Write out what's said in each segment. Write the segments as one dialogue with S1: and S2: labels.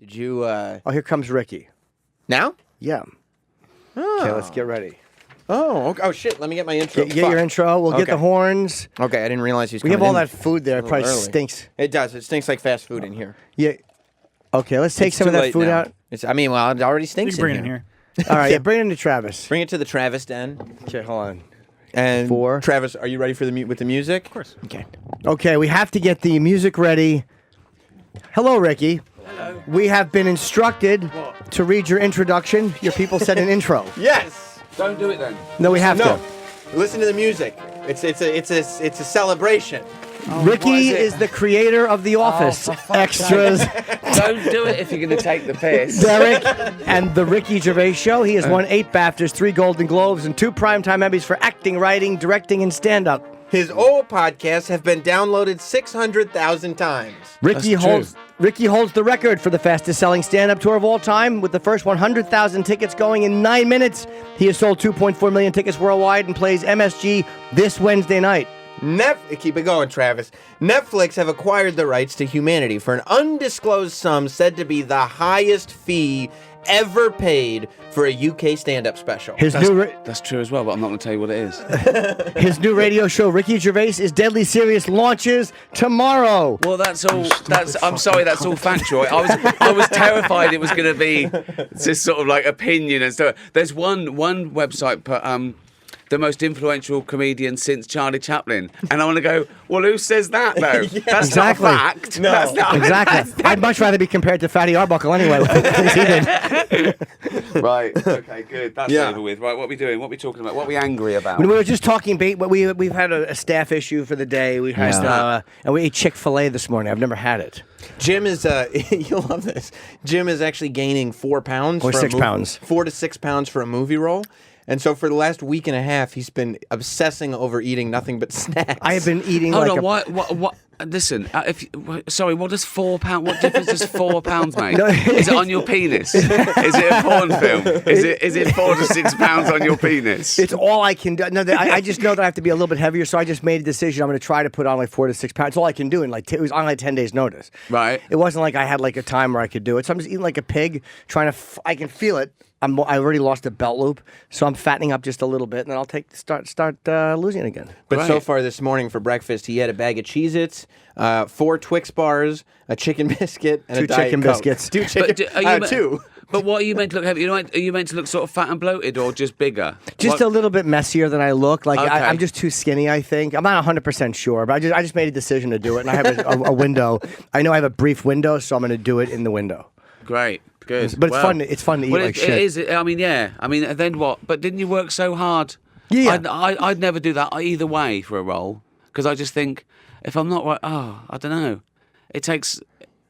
S1: Did you?
S2: Oh, here comes Ricky.
S1: Now?
S2: Yeah.
S1: Oh.
S2: Okay, let's get ready.
S1: Oh, okay. Oh shit! Let me get my intro.
S2: Get your intro. We'll get the horns.
S1: Okay, I didn't realize he was
S2: We
S1: coming
S2: have all
S1: in
S2: that food there. It
S1: a
S2: probably
S1: little early.
S2: stinks.
S1: It does. It stinks like fast food in here.
S2: Yeah. Okay, let's take
S1: It's
S2: some
S1: too
S2: of that
S1: late
S2: food
S1: now.
S2: out.
S1: It already
S3: You
S1: stinks
S3: can bring it
S1: in
S3: in
S1: here.
S3: here.
S2: All right, yeah, bring it into Travis.
S1: Bring it to the Travis den.
S2: Okay, hold on.
S1: And
S2: 4.
S1: Travis, are you ready for with the music?
S3: Of course.
S1: Okay.
S2: Okay, we have to get the music ready. Hello, Ricky.
S3: Hello.
S2: We have been instructed to read your introduction. Your people said an intro.
S1: Yes.
S4: Don't do it then.
S2: No, we have
S1: No.
S2: to.
S1: Listen to the music. It's a celebration.
S4: what
S2: Ricky
S4: is it?
S2: is the creator of The Office.
S4: for fuck's
S2: Extras.
S4: Don't do it if you're going to take the piss.
S2: Derek and the Ricky Gervais Show. He has won 8 BAFTAs, 3 Golden Globes, and 2 Primetime Emmys for acting, writing, directing, and stand-up.
S1: His old podcasts have been downloaded 600,000 times.
S2: Ricky
S4: That's
S2: holds the record for the fastest-selling stand-up tour of all time, with the first 100,000 tickets going in 9 minutes. He has sold 2.4 million tickets worldwide and plays MSG this Wednesday night.
S1: Keep it going, Travis. Netflix have acquired the rights to Humanity for an undisclosed sum said to be the highest fee ever paid for a UK stand-up special.
S4: That's true as well, but I'm not going to tell you what it is.
S2: His new radio show, Ricky Gervais is Deadly Serious, launches tomorrow.
S4: Well, that's all. I'm sorry, that's all factual. I was terrified it was going to be just sort of like opinion and stuff. There's one website put the most influential comedian since Charlie Chaplin, and I want to go. Well, who says that though?
S1: Yeah.
S4: That's
S2: Exactly.
S4: not a fact.
S1: No.
S4: That's not,
S2: Exactly. I'd much rather be compared to Fatty Arbuckle anyway. With the things he did.
S4: Right. Okay. Good. That's
S1: Yeah.
S4: over with. Right. What are we doing? What are we talking about? What are we angry about?
S2: When we were just talking, we've had a staff issue for the day. We had and we ate Chick-fil-A this morning. I've never had it.
S1: Jim is you'll love this. Jim is actually gaining 4 pounds
S2: Or
S1: for
S2: 6 pounds.
S1: 4 to 6 pounds for a movie role. And so for the last week and a half, he's been obsessing over eating nothing but snacks.
S2: I have been eating
S4: Hold
S2: like
S4: on, what? Listen, sorry, what does 4 pounds? What difference does 4 pounds make?
S2: No.
S4: Is it on your penis? Is it a porn film? Is it 4 to 6 pounds on your penis?
S2: It's all I can do. No, I just know that I have to be a little bit heavier, so I just made a decision. I'm going to try to put on like 4 to 6 pounds. It's all I can do. And like it was on like 10 days' notice.
S4: Right.
S2: It wasn't like I had like a time where I could do it. So I'm just eating like a pig, trying to. I can feel it. I already lost a belt loop, so I'm fattening up just a little bit, and then I'll start losing it again.
S1: But so
S4: Right.
S1: far this morning for breakfast, he had a bag of Cheez-Its, 4 Twix bars, a chicken biscuit, and
S2: 2
S1: a Diet
S2: chicken
S1: Coke.
S2: biscuits.
S1: 2 chicken. Two.
S4: But what are you meant to look heavy? Are you meant to look sort of fat and bloated, or just bigger?
S2: Just a little bit messier than I look. Like
S4: Okay.
S2: I'm just too skinny. I think I'm not 100% sure, but I just made a decision to do it, and I have a window. I know I have a brief window, so I'm going to do it in the window.
S4: Great. Good.
S2: But it's
S4: Well.
S2: fun. It's fun to eat
S4: Well,
S2: like
S4: it
S2: shit.
S4: is. I mean, yeah. I mean, then what? But didn't you work so hard?
S2: Yeah.
S4: I'd never do that either way for a role, because I just think if I'm not right, I don't know. It takes.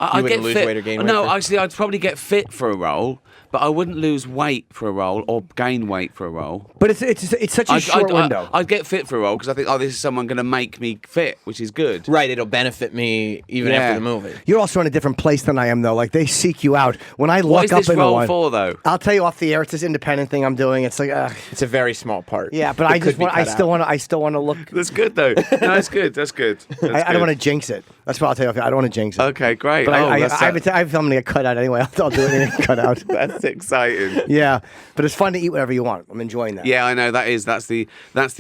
S4: I
S1: wouldn't
S4: get
S1: lose
S4: fit.
S1: weight or gain weight
S4: No,
S1: for-
S4: actually, I'd probably get fit for a role, but I wouldn't lose weight for a role or gain weight for a role.
S2: But it's such a short window.
S4: I'd get fit for a role because I think, this is someone going to make me fit, which is good.
S1: Right, it'll benefit me even
S4: Yeah.
S1: after the movie.
S2: You're also in a different place than I am, though. Like they seek you out. When I
S4: What
S2: look
S4: is
S2: up
S4: this
S2: into
S4: role
S2: one,
S4: for, though?
S2: I'll tell you off the air. It's this independent thing I'm doing. It's like,
S1: It's a very small part.
S2: yeah, but
S1: It
S2: I
S1: could
S2: just
S1: be
S2: want. I
S1: cut
S2: still
S1: out.
S2: want to. I still want to look.
S4: That's good, though. No, that's good. That's good.
S2: I don't want to jinx it. That's what I'll tell you. I don't want to jinx it.
S4: Okay, great.
S2: But I
S4: that's
S2: have I'm going to get cut out anyway. I'll do it and get cut out.
S4: that's exciting.
S2: Yeah, but it's fun to eat whatever you want. I'm enjoying that.
S4: Yeah, I know that's the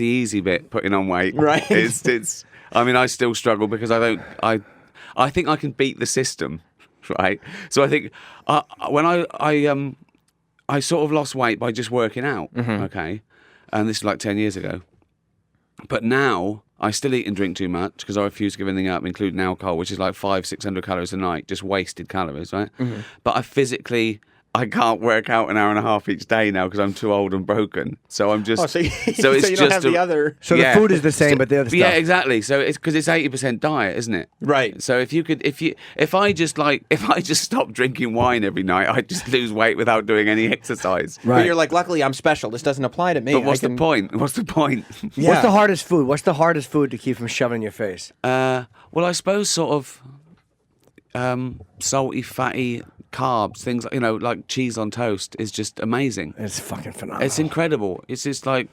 S4: easy bit, putting on weight.
S1: Right.
S4: It's I mean, I still struggle because I think I can beat the system, right? So I think when I sort of lost weight by just working out, okay? And this is like 10 years ago. But now I still eat and drink too much because I refuse to give anything up, including alcohol, which is like 500-600 calories a night, just wasted calories, right? But I can't work out an hour and a half each day now because I'm too old and broken. So I'm just.
S1: Oh, so,
S4: it's
S1: you don't
S4: just
S1: have the other.
S2: So the food is the same, but the other stuff.
S4: Yeah, exactly. So it's because it's 80% diet, isn't it?
S1: Right.
S4: So if I just stopped drinking wine every night, I'd just lose weight without doing any exercise.
S2: Right.
S1: But you're like, luckily I'm special. This doesn't apply to me.
S4: But what's
S1: I can-
S4: the point? What's the point?
S1: Yeah.
S2: What's the hardest food? What's the hardest food to keep from shoving in your face?
S4: Well, I suppose sort of salty, fatty carbs, things like, like cheese on toast is just amazing.
S2: It's fucking phenomenal.
S4: It's incredible. It's just like,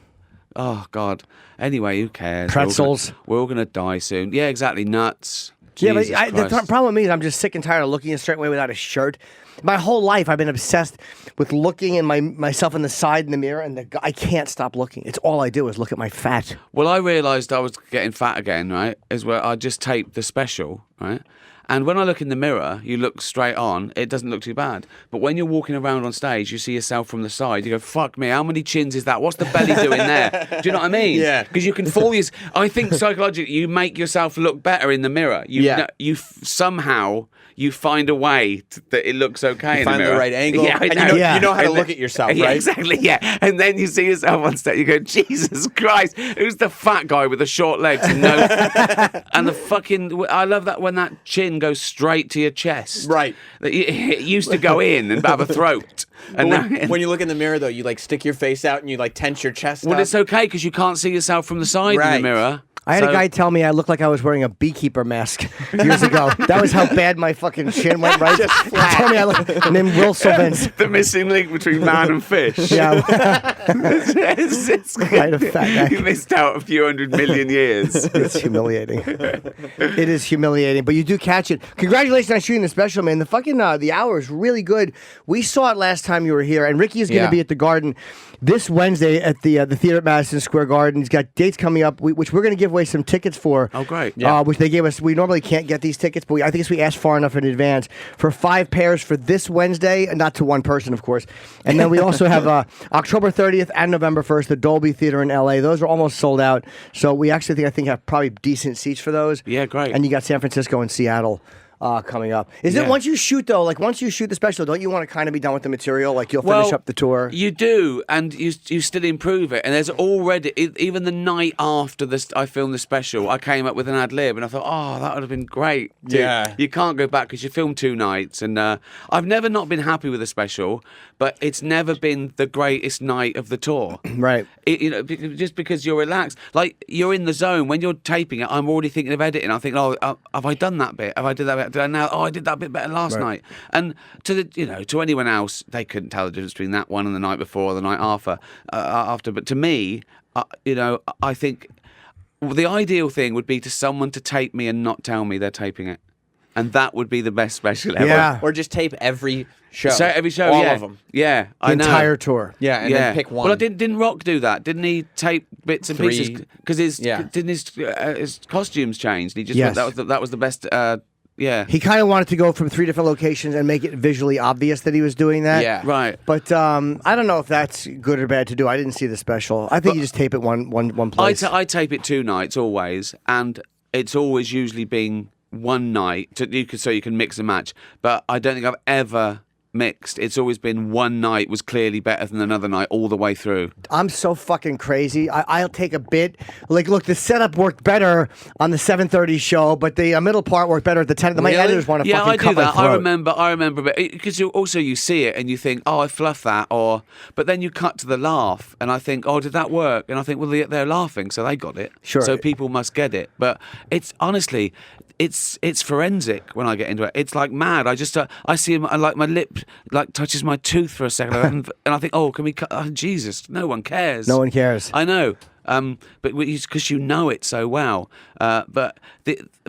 S4: oh God. Anyway, who cares?
S2: Pretzels.
S4: We're all gonna die soon. Yeah, exactly. Nuts.
S2: Yeah, but
S4: Jesus
S2: the
S4: Christ.
S2: problem with me is I'm just sick and tired of looking a certain way without a shirt. My whole life, I've been obsessed with looking in myself in the side in the mirror, and I can't stop looking. It's all I do is look at my fat.
S4: Well, I realised I was getting fat again, right? Is where I just taped the special, right? And when I look in the mirror, you look straight on, it doesn't look too bad. But when you're walking around on stage, you see yourself from the side, you go, fuck me, how many chins is that? What's the belly doing there? Do you know what I mean?
S1: Yeah.
S4: Because you can fool I think psychologically, you make yourself look better in the mirror. Somehow, you find a way that it looks okay in the
S1: Find
S4: mirror.
S1: the right angle.
S4: Yeah, I
S1: and
S4: know.
S1: you know how to
S4: And
S1: look
S4: then-
S1: at yourself,
S4: Yeah,
S1: right?
S4: exactly, yeah. And then you see yourself on stage, you go, Jesus Christ, who's the fat guy with the short legs and no... and the fucking... I love that when that chin goes straight to your chest.
S1: Right.
S4: It used to go in and have a throat.
S1: But
S4: And
S1: when you look in the mirror, though, you like stick your face out and you like tense your chest
S4: well,
S1: up.
S4: it's okay because you can't see yourself from the side in
S1: Right.
S4: the mirror.
S2: I had a
S4: So-
S2: guy tell me I looked like I was wearing a beekeeper mask years ago. That was how bad my fucking chin went, right?
S1: Just
S2: He told me I looked, named Will Sylvans.
S4: The missing link between man and fish.
S2: Yeah,
S4: it's
S2: quite a fat guy.
S4: You missed out a few 100 million years.
S2: It's humiliating. It is humiliating, but you do catch it. Congratulations on shooting the special, man. The fucking the hour is really good. We saw it last time you were here, and Ricky is going to
S1: Yeah.
S2: be at the Garden this Wednesday at the theater at Madison Square Garden. He's got dates coming up, which we're going to give away some tickets for.
S4: Oh, great.
S2: Which they gave us. We normally can't get these tickets, but I think we asked far enough in advance for 5 pairs for this Wednesday, and not to one person, of course. And then we also have October 30th and November 1st, the Dolby Theater in LA. Those are almost sold out. So we actually think have probably decent seats for those.
S4: Yeah, great.
S2: And you got San Francisco and Seattle coming up. Is it
S4: Yeah.
S2: once you shoot though? Like once you shoot the special, don't you want to kind of be done with the material? Like you'll finish up the tour.
S4: You do, and you still improve it. And there's already, even the night after I filmed the special, I came up with an ad lib, and I thought, oh, that would have been great.
S1: Yeah.
S4: You can't go back because you filmed 2 nights, and I've never not been happy with the special, but it's never been the greatest night of the tour.
S2: Right.
S4: Just because you're relaxed, like you're in the zone when you're taping it. I'm already thinking of editing. I think, oh, have I done that bit? Have I did that bit? Did I now? Oh, I did that bit better last night. And to anyone else, they couldn't tell the difference between that one and the night before or the night after. But to me, I think the ideal thing would be someone to tape me and not tell me they're taping it. And that would be the best special ever.
S2: Yeah.
S1: Or just tape every show.
S4: So every show,
S1: all
S4: yeah.
S1: of them.
S4: Yeah,
S2: The
S4: I know.
S2: entire tour.
S1: Yeah, and then pick one.
S4: Well, didn't Rock do that? Didn't he tape bits and
S1: 3.
S4: pieces? Because didn't his costumes changed? He just
S2: Yes.
S4: that was the best. Yeah,
S2: He kind of wanted to go from 3 different locations and make it visually obvious that he was doing that.
S1: Yeah.
S4: right.
S2: But I don't know if that's good or bad to do. I didn't see the special. I think you just tape it one place.
S4: I tape it 2 nights always, and it's always usually been one night so you can mix and match. But I don't think I've ever mixed. It's always been one night was clearly better than another night all the way through.
S2: I'm so fucking crazy. I'll take a bit. Like, look, the setup worked better on the 7:30 show, but the middle part worked better at the 10. My
S1: Really?
S2: editors want to
S4: Yeah,
S2: fucking
S4: I do
S2: cut my
S4: that.
S2: throat.
S4: I remember, because you see it and you think, oh, I fluffed that, but then you cut to the laugh and I think, oh, did that work? And I think, well, they're laughing, so they got it.
S2: Sure.
S4: So people must get it. But it's honestly, it's forensic when I get into it. It's like mad. I just I see him, I like my lip like touches my tooth for a second, and I think, oh, can we cut? Oh, Jesus, no one cares.
S2: No one cares.
S4: I know. But because you know it so well. But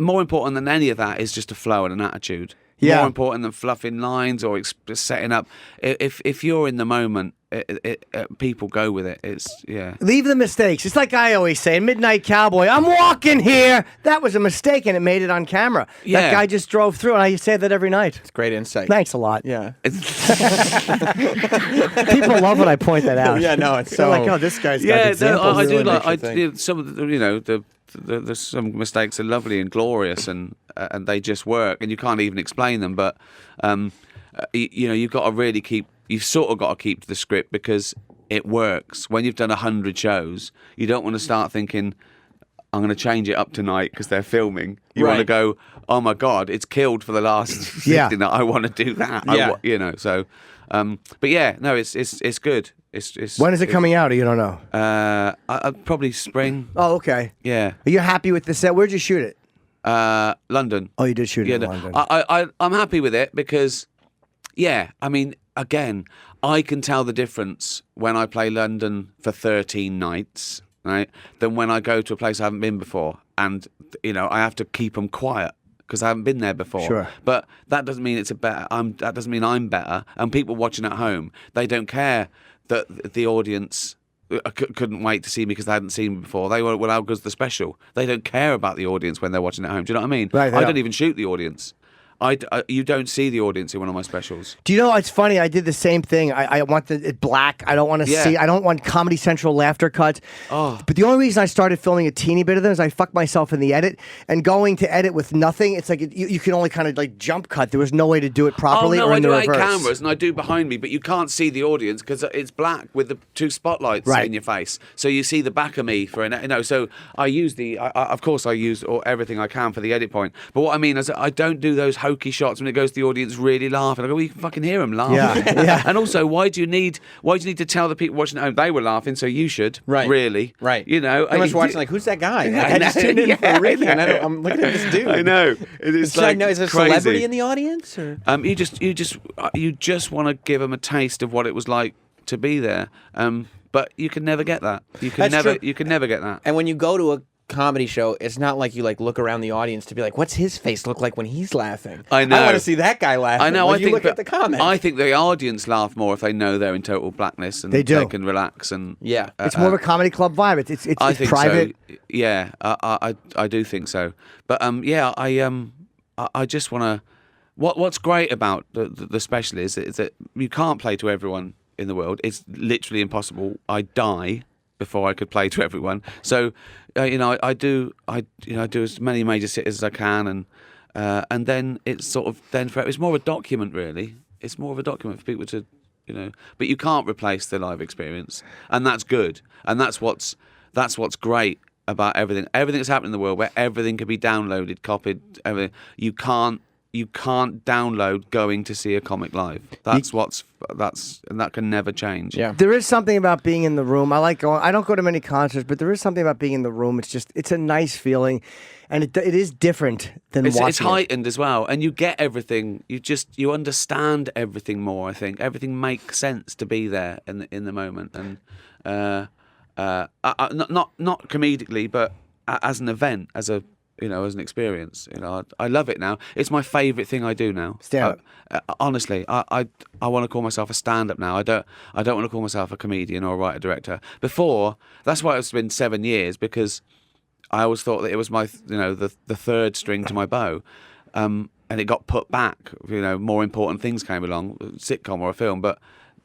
S4: more important than any of that is just a flow and an attitude.
S2: Yeah.
S4: More important than fluffing lines or setting up. If you're in the moment, people go with it. Yeah.
S2: Leave the mistakes. It's like I always say in Midnight Cowboy, I'm walking here. That was a mistake, and it made it on camera.
S4: Yeah.
S2: That guy just drove through, and I say that every night.
S1: It's great insight.
S2: Thanks a lot.
S1: Yeah.
S2: People love when I point that out.
S1: Yeah, no, it's
S2: They're
S1: so...
S2: like, oh, this guy's got
S4: Yeah,
S2: examples.
S4: I do
S1: really
S4: like.
S1: makes you think.
S4: Some of the some mistakes are lovely and glorious, and they just work, and you can't even explain them. But you've got to really you've sort of got to keep to the script because it works. When you've done 100 shows, you don't want to start thinking, I'm going to change it up tonight because they're filming. You want to
S1: Right.
S4: go, oh my God, it's killed for the last 50
S2: Yeah.
S4: night. I want to do that.
S1: Yeah.
S4: So, but yeah, no, it's good. It's
S2: When is it coming out? Or you don't know?
S4: probably spring.
S2: Oh, okay.
S4: Yeah.
S2: Are you happy with the set? Where'd you shoot it?
S4: London.
S2: Oh, you did shoot it in
S4: no,
S2: London.
S4: I'm happy with it because, I mean, again, I can tell the difference when I play London for 13 nights, right, than when I go to a place I haven't been before, and I have to keep them quiet. because I haven't been there before.
S2: Sure.
S4: But that doesn't mean that doesn't mean I'm better. And people watching at home, they don't care that the audience couldn't wait to see me because they hadn't seen me before. They were, well, how good's the special? They don't care about the audience when they're watching at home. Do you know what I mean?
S2: Right,
S4: I don't even shoot the audience. You don't see the audience in one of my specials.
S2: Do you know, it's funny, I did the same thing. I want it black. I don't want to see, I don't want Comedy Central laughter cuts.
S4: Oh.
S2: But the only reason I started filming a teeny bit of them is I fucked myself in the edit. And going to edit with nothing, it's like you can only kind of like jump cut. There was no way to do it properly
S4: Oh, no,
S2: or
S4: I
S2: in
S4: do
S2: the
S4: 8
S2: reverse.
S4: cameras and I do behind me, but you can't see the audience because it's black with the 2 spotlights
S2: Right.
S4: in your face. So you see the back of me for so I use of course I use everything I can for the edit point. But what I mean is I don't do those hokey shots when it goes to the audience really laughing. I go, well, you can fucking hear them laughing.
S2: Yeah, yeah.
S4: And also, why do you need to tell the people watching at home they were laughing? So you should,
S1: Right.
S4: really,
S1: Right.
S4: You know,
S1: I was watching like, who's that guy? Like,
S4: I
S1: I just
S4: know,
S1: tuned in
S4: yeah,
S1: for Ricky, and
S4: I know.
S1: I'm looking at this dude.
S4: I know. It is
S1: Should I know? Is there a
S4: crazy.
S1: celebrity in the audience? Or?
S4: You just want to give them a taste of what it was like to be there. But you can never get that. You can
S1: That's
S4: never.
S1: true.
S4: You can never get that.
S1: And when you go to a comedy show, it's not like you like look around the audience to be like, what's his face look like when he's laughing?
S4: I know.
S1: I want to see that guy laughing.
S4: I know.
S1: Like,
S4: I
S1: you
S4: think
S1: look at the comments.
S4: I think the audience laugh more if they know they're in total blackness and
S2: They do.
S4: can relax and
S1: Yeah.
S2: It's more of a comedy club vibe. It's
S4: I think
S2: private.
S4: so. Yeah, I do think so. But I just want to. What's great about the special is that you can't play to everyone in the world. It's literally impossible. I die before I could play to everyone. So, I do as many major cities as I can, and then it's sort of it's more of a document really. It's more of a document for people to, but you can't replace the live experience, and that's good, and that's what's great about everything that's happening in the world, where everything can be downloaded, copied, everything. You can't download going to see a comic live. And that can never change.
S1: Yeah.
S2: There is something about being in the room. I like going. I don't go to many concerts, but there is something about being in the room. It's a nice feeling, and it is different than watching.
S4: It's heightened as well, and you get everything. You understand everything more. I think everything makes sense to be there in the moment, and not comedically, but as an event, as an experience. I love it now. It's my favourite thing I do now.
S2: Stand-up.
S4: Honestly, I want to call myself a stand-up now. I don't want to call myself a comedian or a writer-director. Before, that's why it's been 7 years, because I always thought that it was my, the third string to my bow. And it got put back. More important things came along, a sitcom or a film, but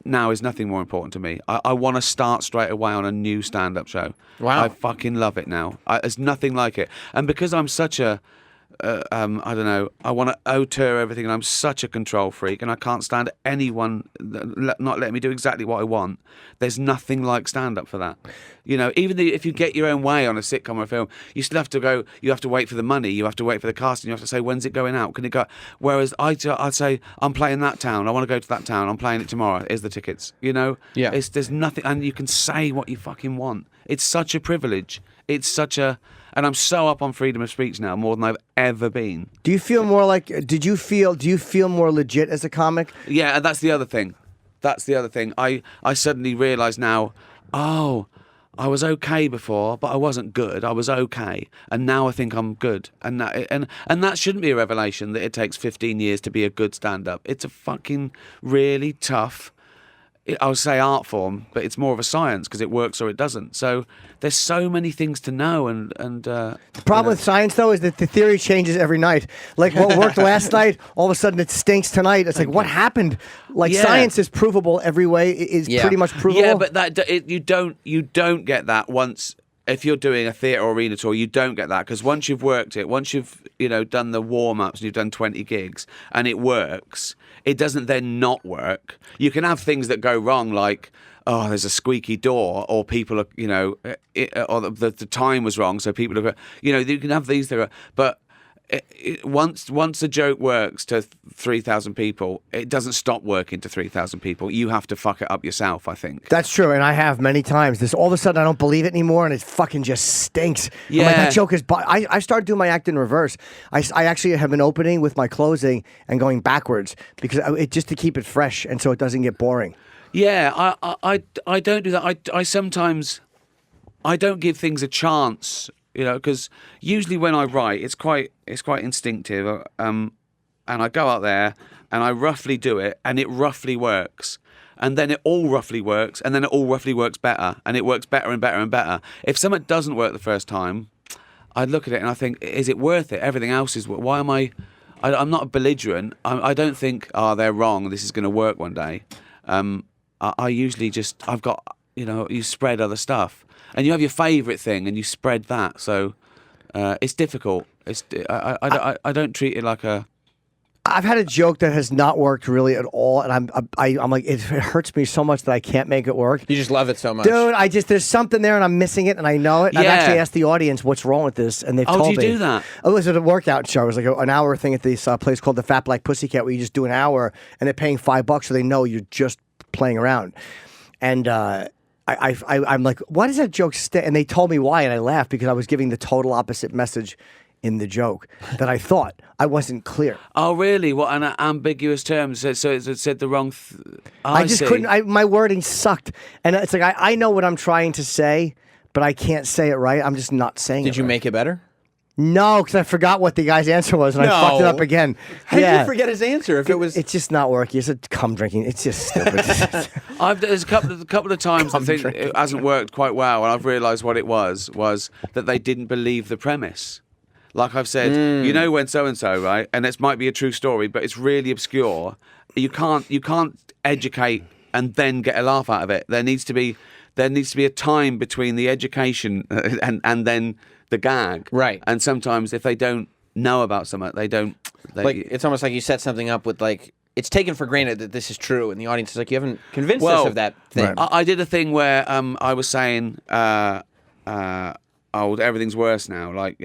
S4: now is nothing more important to me. I want to start straight away on a new stand-up show.
S1: Wow.
S4: I fucking love it now. There's nothing like it. And because I'm such a, I don't know, I want to auteur everything, and I'm such a control freak, and I can't stand anyone not letting me do exactly what I want. There's nothing like stand-up for that. Even if you get your own way on a sitcom or a film, you still have to go, you have to wait for the money, you have to wait for the casting, you have to say, when's it going out? Can it go? Whereas I'd say, I'm playing that town, I want to go to that town, I'm playing it tomorrow, here's the tickets.
S1: Yeah.
S4: There's nothing, and you can say what you fucking want. It's such a privilege. And I'm so up on freedom of speech now, more than I've ever been.
S2: Do you feel more like? Do you feel more legit as a comic?
S4: Yeah, and that's the other thing. I suddenly realise now, I was okay before, but I wasn't good. I was okay, and now I think I'm good. And that shouldn't be a revelation that it takes 15 years to be a good stand-up. It's a fucking really tough, I would say, art form, but it's more of a science because it works or it doesn't. So there's so many things to know, and
S2: the problem with science though is that the theory changes every night. Like what worked last night, all of a sudden it stinks tonight. It's like what happened? Like science is provable every way. It is pretty much provable.
S4: Yeah, but you don't get that once. If you're doing a theatre or arena tour, you don't get that, because once you've worked it, once you've done the warm-ups and you've done 20 gigs and it works, it doesn't then not work. You can have things that go wrong, like, oh, there's a squeaky door, or people are, or the time was wrong, so people are, you can have these there, but once a joke works to 3,000 people, it doesn't stop working to 3,000 people. You have to fuck it up yourself, I think.
S2: That's true, and I have many times. This all of a sudden I don't believe it anymore, and it fucking just stinks.
S4: Yeah,
S2: I'm like, that joke is. I started doing my act in reverse. I actually have an opening with my closing and going backwards because just to keep it fresh, and so it doesn't get boring.
S4: Yeah, I don't do that. I sometimes I don't give things a chance. you know, because usually when I write, it's quite instinctive, and I go out there and I roughly do it, and it roughly works. And then it all roughly works, and then it all roughly works better, and it works better and better and better. If something doesn't work the first time, I'd look at it and I think, is it worth it? Everything else is. Why am I'm not a belligerent. I don't think, they're wrong, this is going to work one day. I usually just, I've got, you know, you spread other stuff, and you have your favourite thing, and you spread that. So it's difficult. I don't treat it like a.
S2: I've had a joke that has not worked really at all, and I'm like, it hurts me so much that I can't make it work.
S1: You just love it so much.
S2: Dude, there's something there and I'm missing it and I know it.
S4: Yeah.
S2: I've actually asked the audience what's wrong with this, and they've told me.
S4: Oh, do you do that?
S2: It was at a workout show. It was like an hour thing at this place called the Fat Black Pussycat, where you just do an hour and they're paying $5 so they know you're just playing around. And I'm like, why does that joke stay? And they told me why, and I laughed because I was giving the total opposite message in the joke that I thought. I wasn't clear.
S4: Oh, really? What an ambiguous term. So it said the wrong.
S2: I just
S4: see.
S2: couldn't. My wording sucked, and it's like I know what I'm trying to say, but I can't say it right. I'm just not saying it.
S1: Did you
S2: right.
S1: make it better?
S2: No, because I forgot what the guy's answer was, and I fucked it up again.
S1: How did you forget his answer? If it was,
S2: it's just not working. It's a cum drinking. It's just stupid.
S4: There's a couple of times I think it hasn't worked quite well, and I've realised what it was that they didn't believe the premise. Like I've said, you know, when so and so, right, and this might be a true story, but it's really obscure. You can't educate and then get a laugh out of it. There needs to be a time between the education and then the gag.
S1: Right.
S4: And sometimes if they don't know about something,
S1: it's almost like you set something up with like, it's taken for granted that this is true, and the audience is like, you haven't convinced us of that thing.
S2: Right.
S4: I did a thing where I was saying, everything's worse now. Like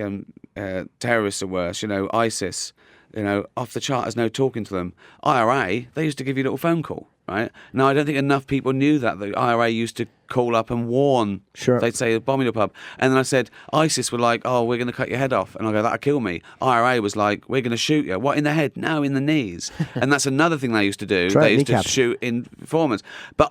S4: terrorists are worse. You know, ISIS. You know, off the chart. There's no talking to them. IRA. They used to give you a little phone call. Right now, I don't think enough people knew that the IRA used to call up and warn.
S2: Sure.
S4: They'd say, bombing your pub. And then I said, ISIS were like, oh, we're going to cut your head off. And I go, that'll kill me. IRA was like, we're going to shoot you. What, in the head? No, in the knees. And that's another thing they used to do.
S2: Right,
S4: they used
S2: kneecap.
S4: to shoot informants. But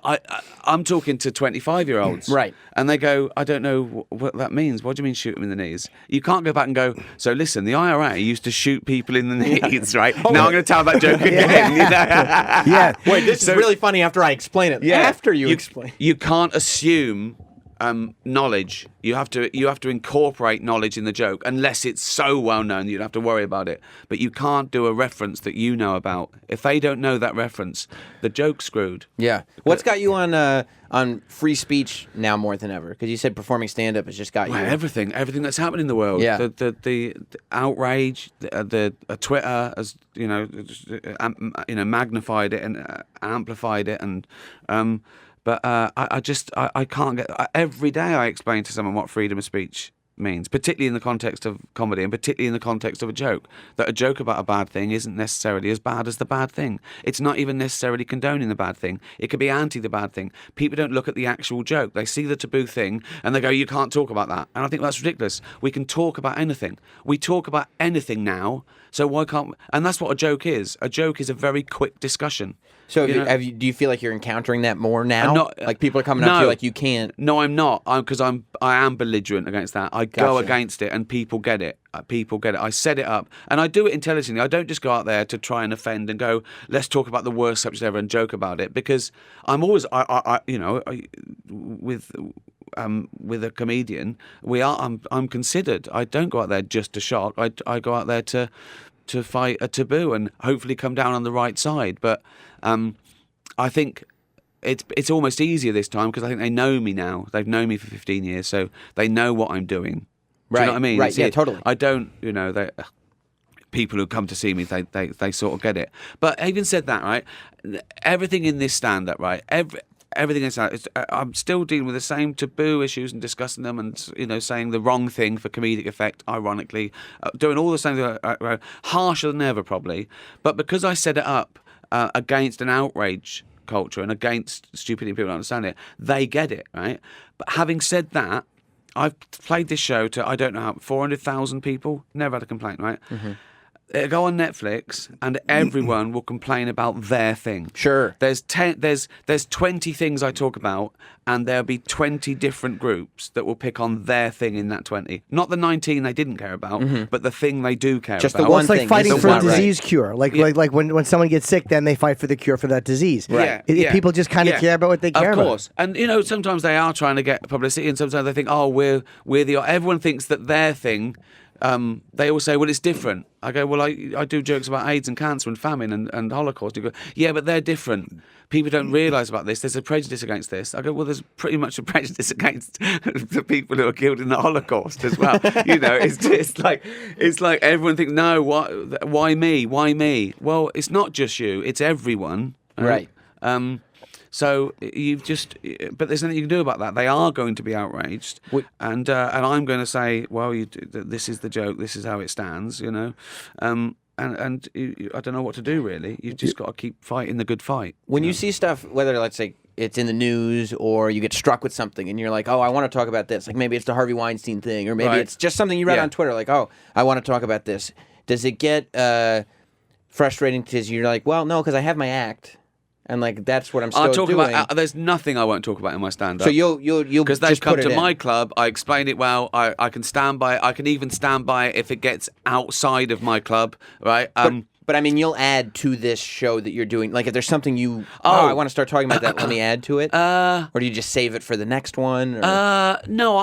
S4: I'm talking to 25-year-olds.
S1: Right.
S4: And they go, I don't know what that means. What do you mean shoot them in the knees? You can't go back and go, so listen, the IRA used to shoot people in the knees, right? Now I'm going to tell that joke again.
S2: Yeah.
S1: Wait, this is really funny after I explain it.
S4: Yeah.
S1: After you explain.
S4: You can't assume knowledge. You have to incorporate knowledge in the joke, unless it's so well known you don't have to worry about it. But you can't do a reference that you know about. If they don't know that reference, the joke's screwed.
S1: Yeah. What's got you on free speech now more than ever? Because you said performing stand-up has just got you.
S4: Well, everything that's happening in the world.
S1: Yeah.
S4: The outrage, the Twitter has magnified it and amplified it, and but I can't get. Every day I explain to someone what freedom of speech means, particularly in the context of comedy and particularly in the context of a joke, that a joke about a bad thing isn't necessarily as bad as the bad thing. It's not even necessarily condoning the bad thing. It could be anti the bad thing. People don't look at the actual joke. They see the taboo thing and they go, you can't talk about that. And I think that's ridiculous. We can talk about anything. We talk about anything now, so why can't we? And that's what a joke is. A joke is a very quick discussion.
S1: So do you feel like you're encountering that more now? Like people are coming up to you like you can't.
S4: No, I'm not. Because I am belligerent against that. I go against it, and people get it. People get it. I set it up, and I do it intelligently. I don't just go out there to try and offend and go, let's talk about the worst subject ever and joke about it, because I'm always, with a comedian, I'm considered. I don't go out there just to shock. I go out there to fight a taboo and hopefully come down on the right side. But I think it's almost easier this time because I think they know me now. They've known me for 15 years, so they know what I'm doing. Do you know what I mean?
S1: Right. Yeah. Totally.
S4: I don't. People who come to see me, they sort of get it. But having said that, right, everything in this stand-up, right, everything is. I'm still dealing with the same taboo issues and discussing them, and saying the wrong thing for comedic effect. Ironically, doing all the same things, harsher than ever probably. But because I set it up against an outrage culture and against stupidity, people don't understand it. They get it, right? But having said that, I've played this show to I don't know how 400,000 people. Never had a complaint, right? Mm-hmm. it'll go on Netflix, and everyone will complain about their thing.
S1: Sure.
S4: There's 20 things I talk about, and there'll be 20 different groups that will pick on their thing in that 20. Not the 19 they didn't care about, but the thing they do care
S1: Just the
S4: about.
S2: Well,
S1: one
S2: it's like
S1: thing.
S2: fighting
S1: This is
S2: for a
S1: not right.
S2: disease cure. Like when someone gets sick, then they fight for the cure for that disease.
S1: Right.
S2: People just kind of care about what they care
S4: Of
S2: about.
S4: course. And, you know, sometimes they are trying to get publicity, and sometimes they think, oh, we're the... Everyone thinks that their thing... they all say, well, it's different. I go, well, I do jokes about AIDS and cancer and famine and Holocaust. You go, yeah, but they're different. People don't realise about this. There's a prejudice against this. I go, well, there's pretty much a prejudice against the people who are killed in the Holocaust as well. You know, it's like everyone thinks, no, why me? Why me? Well, it's not just you. It's everyone.
S1: Right.
S4: So but there's nothing you can do about that. They are going to be outraged, and I'm going to say, well, this is the joke. This is how it stands, you know, and I don't know what to do really. You've just got to keep fighting the good fight.
S1: When you see stuff, whether let's say it's in the news or you get struck with something and you're like, oh, I want to talk about this. Like maybe it's the Harvey Weinstein thing, or maybe
S4: Right.
S1: it's just something you read
S4: Yeah.
S1: on Twitter. Like, oh, I want to talk about this. Does it get frustrating because you're like, well, no, because I have my act. And like that's what I'm still
S4: I'll talk
S1: doing.
S4: about. There's nothing I won't talk about in my stand-up.
S1: So you'll
S4: because they've
S1: just
S4: come
S1: put it
S4: to
S1: in.
S4: my club. I explain it well. I can stand by it. I can even stand by it if it gets outside of my club. Right.
S1: But I mean, you'll add to this show that you're doing. Like, if there's something I want to start talking about that, let me add to it. Or do you just save it for the next one? Or?
S4: No,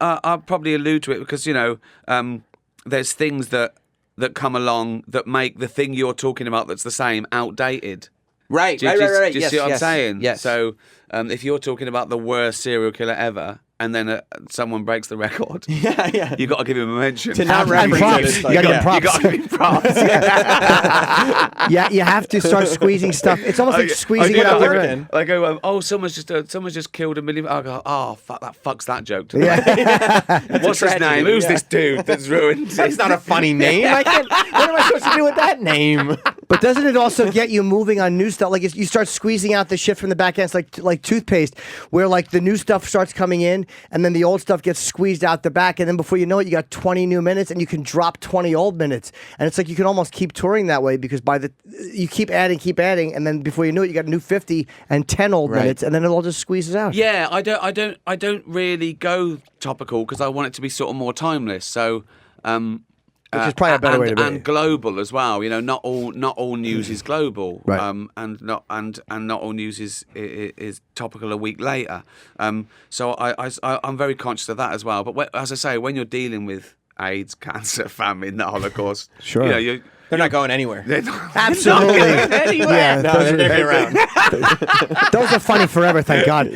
S4: I'll probably allude to it because, you know, there's things that come along that make the thing you're talking about that's the same outdated.
S1: Right,
S4: Do you
S1: right.
S4: see
S1: Yes,
S4: what I'm
S1: yes,
S4: saying?
S1: Yes.
S4: So if you're talking about the worst serial killer ever, and then someone breaks the record,
S1: yeah.
S4: you got to give him a mention.
S1: To not
S2: And
S1: reference
S2: props.
S1: it, it's
S2: You
S1: like,
S2: gotta give
S1: yeah.
S2: props.
S4: You got to give him props.
S2: Yeah, you have to start squeezing stuff. It's almost like squeezing
S1: I
S2: it
S1: do
S2: out
S1: that
S2: the
S1: working.
S4: I go, oh, someone's just killed a million. I go, oh, fuck, that fucks that joke.
S2: Yeah.
S4: What's his
S1: tragedy,
S4: name? Who's
S1: yeah.
S4: this dude that's ruined?
S1: That's not a funny name. I can't, what am I supposed to do with that name?
S2: But doesn't it also get you moving on new stuff? Like you start squeezing out the shit from the back end. It's like toothpaste, where like the new stuff starts coming in, and then the old stuff gets squeezed out the back, and then before you know it, you got 20 new minutes, and you can drop 20 old minutes, and it's like you can almost keep touring that way because you keep adding, and then before you know it, you got a new 50 and 10 old
S1: Right.
S2: minutes, and then it all just squeezes out.
S4: Yeah, I don't really go topical because I want it to be sort of more timeless. So.
S2: Which is probably a better way to be.
S4: And global as well. You know, not all news is global,
S2: Right.
S4: and not all news is topical a week later. So I'm very conscious of that as well. But as I say, when you're dealing with AIDS, cancer, famine, the Holocaust,
S2: Sure.
S4: you know,
S1: They're not going anywhere.
S4: they're not
S2: Absolutely.
S4: going anywhere.
S2: Yeah,
S1: No,
S2: those,
S1: they're
S2: are,
S1: around.
S2: those are funny forever, thank God.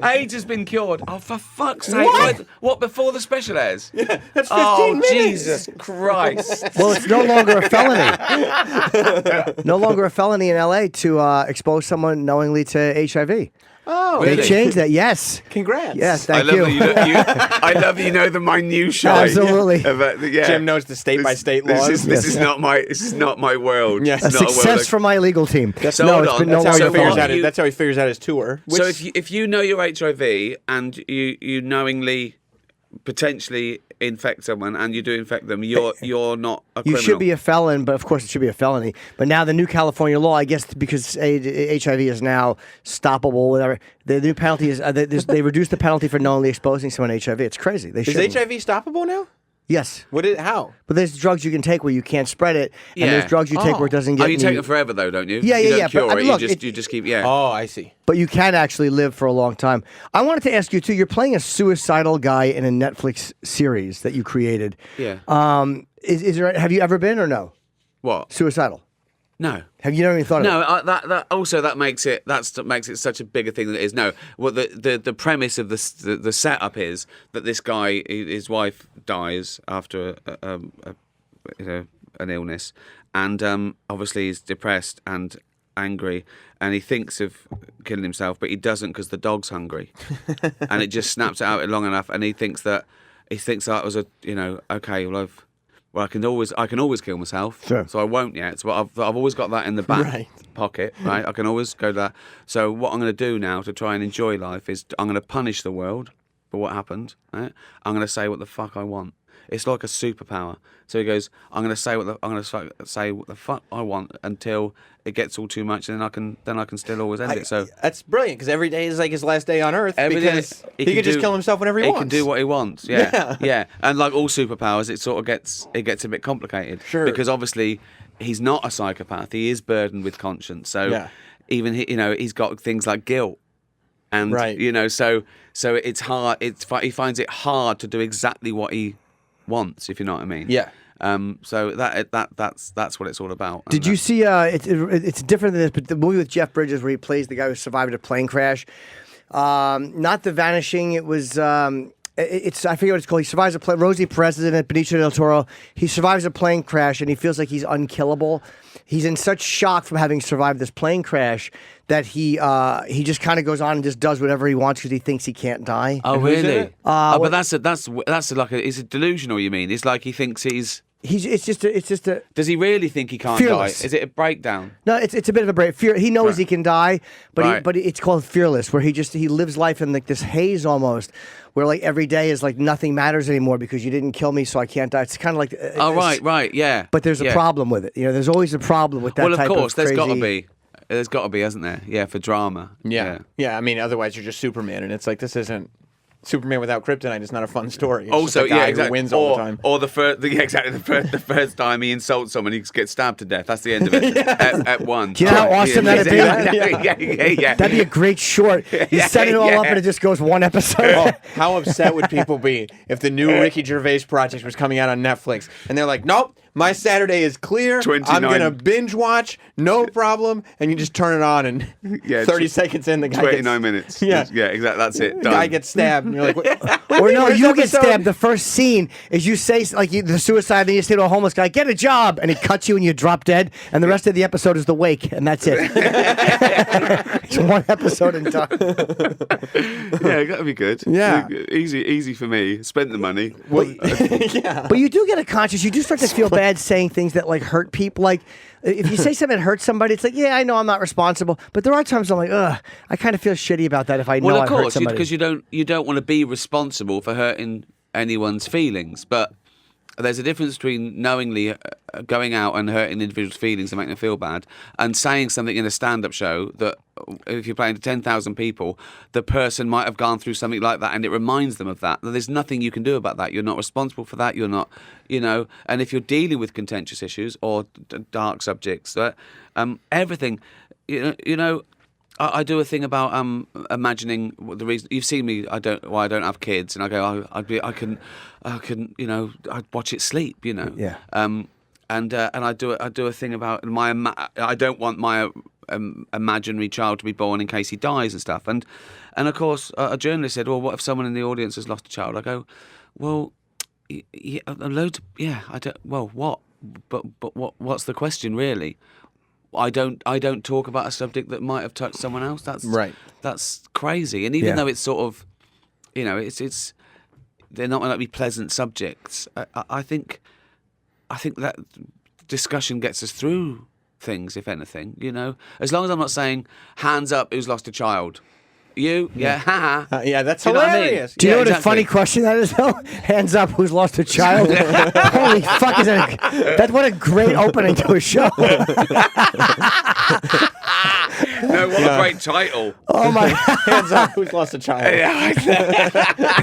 S4: AIDS has been cured. Oh, for fuck's sake!
S1: What?
S4: What before the special airs?
S1: That's 15
S4: Oh,
S1: minutes.
S4: Jesus Christ!
S2: Well, it's no longer a felony. No longer a felony in LA to expose someone knowingly to HIV.
S1: Oh,
S2: They
S4: Really?
S2: changed that. Yes.
S1: congrats.
S2: Yes,
S4: I
S2: thank
S4: love
S2: you.
S4: that I love that you know the minutiae.
S2: Absolutely.
S4: Yeah.
S1: Jim knows the state-by-state laws.
S4: This is not my world.
S1: Yes.
S2: A
S4: It's not world
S2: success for my legal team.
S4: So
S2: no,
S4: hold
S2: it's
S4: on.
S2: been no
S1: That's how,
S4: So
S1: he figures
S4: far.
S1: out that's how he figures out his tour.
S4: So if you know you're HIV and you knowingly potentially infect someone and you do infect them, you're not a
S2: You
S4: criminal.
S2: should be a felon, but of course it should be a felony. But now the new California law, I guess because HIV is now stoppable, whatever, the new penalty is, they reduced the penalty for knowingly exposing someone to HIV. It's crazy. They
S1: Is
S2: shouldn't.
S1: HIV stoppable now?
S2: Yes.
S1: How?
S2: But there's drugs you can take where you can't spread it, and
S4: Yeah.
S2: there's drugs you take where it doesn't get
S4: Oh, you
S2: any-
S4: take it forever though, don't you?
S2: Yeah,
S4: you
S2: yeah,
S4: don't
S2: yeah,
S4: Cure
S2: but, I
S4: it.
S2: mean, look,
S4: you just keep
S1: Oh, I see.
S2: But you can actually live for a long time. I wanted to ask you too. You're playing a suicidal guy in a Netflix series that you created.
S4: Yeah.
S2: Is there? Have you ever been or no?
S4: What?
S2: Suicidal.
S4: No.
S2: Have you never even thought of
S4: No,
S2: it?
S4: that makes it such a bigger thing than it is. No, well, the premise of the setup is that this guy, his wife dies after an illness, and obviously he's depressed and angry, and he thinks of killing himself, but he doesn't because the dog's hungry, and it just snaps it out long enough, and he thinks that was okay. Well, I can always kill myself,
S2: Sure.
S4: so I won't yet. So I've always got that in the back
S1: Right.
S4: pocket, right? I can always go to that. So what I'm going to do now to try and enjoy life is I'm going to punish the world for what happened. Right? I'm going to say what the fuck I want. it's like a superpower. So he goes, I'm going to say what the fuck I want until it gets all too much, and then I can still always end it. So
S1: that's brilliant because every day is like his last day on Earth
S4: every day
S1: because he could just kill himself whenever he wants.
S4: He can do what he wants. Yeah. And like all superpowers, it sort of gets a bit complicated.
S1: Sure.
S4: Because obviously he's not a psychopath. He is burdened with conscience. So even he's got things like guilt. And so it's hard. He finds it hard to do exactly what he wants, if you know what I mean.
S1: Yeah.
S4: So that's what it's all about.
S2: Did you see? It's different than this, but the movie with Jeff Bridges where he plays the guy who survived a plane crash. Not The Vanishing. It was. It's I forget what it's called. He survives a plane. Rosie Perez is in it. Benicio del Toro. He survives a plane crash and he feels like he's unkillable. He's in such shock from having survived this plane crash that he just kind of goes on and just does whatever he wants because he thinks he can't die.
S4: Oh really? But that's like it's a delusional. You mean? It's like he thinks he's.
S2: It's just a.
S4: Does he really think he can't
S2: fearless.
S4: die? Is it a breakdown?
S2: No, it's a bit of a break. Fear. He knows
S4: Right.
S2: he can die, but
S4: Right.
S2: but it's called fearless, where he lives life in like this haze almost, where like every day is like nothing matters anymore because you didn't kill me, so I can't die. It's kind of like.
S4: Right, yeah.
S2: But there's a problem with it. There's always a problem with that.
S4: Well,
S2: type
S4: of course,
S2: crazy...
S4: there's got to be. There's got to be, hasn't there? Yeah, for drama.
S1: Yeah. I mean, otherwise you're just Superman, and it's like this isn't Superman without kryptonite. It's not a fun story. It's
S4: Also,
S1: just a guy
S4: exactly.
S1: who wins all the time.
S4: Or the first time he insults someone, he gets stabbed to death. That's the end of it. at one.
S2: Do you know how awesome that'd be?
S4: Yeah.
S2: That'd be a great short. You set it all up and it just goes one episode.
S1: Oh, how upset would people be if the new Ricky Gervais project was coming out on Netflix and they're like, nope, my Saturday is clear.
S4: 29.
S1: I'm going to binge watch, no problem. And you just turn it on and 30 seconds in, the guy
S4: 29 minutes. Yeah, exactly. That's it.
S1: the
S4: Done.
S1: guy gets stabbed. And you're like, what?
S2: Or no,
S1: First
S2: you get
S1: episode?
S2: stabbed. The first scene is you say like the suicide, then you say to a homeless guy, "Get a job," and he cuts you and you drop dead. And the rest of the episode is the wake, and that's it. It's one episode and done.
S4: Yeah, that'd be good.
S1: Yeah.
S4: Easy for me. Spent the money.
S1: Yeah.
S2: But you do get a conscience. You do start to feel bad saying things that like hurt people. Like if you say something that hurts somebody, it's like, yeah, I know I'm not responsible. But there are times I'm like, ugh, I kind of feel shitty about that if I know
S4: Well,
S2: I
S4: of
S2: hurt
S4: course,
S2: somebody.
S4: because you don't want to be responsible for hurting anyone's feelings, but there's a difference between knowingly going out and hurting individuals' feelings and making them feel bad, and saying something in a stand-up show that if you're playing to 10,000 people, the person might have gone through something like that, and it reminds them of that. There's nothing you can do about that. You're not responsible for that. You're not, And if you're dealing with contentious issues or dark subjects, everything, I do a thing about imagining the reason. You've seen me. I don't have kids, and I go. I'd watch it sleep.
S2: Yeah.
S4: And I do a thing about I don't want my imaginary child to be born in case he dies and stuff. And of course, a journalist said, "Well, what if someone in the audience has lost a child?" I go, "Well, yeah, loads. Yeah, I don't. Well, what? But what's the question really?" I don't talk about a subject that might have touched someone else. That's
S1: right.
S4: That's crazy. And even though it's sort of, it's they're not going to be pleasant subjects. I think that discussion gets us through things, if anything. As long as I'm not saying hands up who's lost a child. You, haha.
S1: Yeah, that's
S4: Do you know what I mean?
S1: hilarious.
S2: Do you know what a
S4: exactly.
S2: funny question that is, though? Hands up, who's lost a child? Holy fuck, that's what a great opening to a show.
S4: No, what a great title.
S2: Oh my,
S1: Hands up, who's lost a child?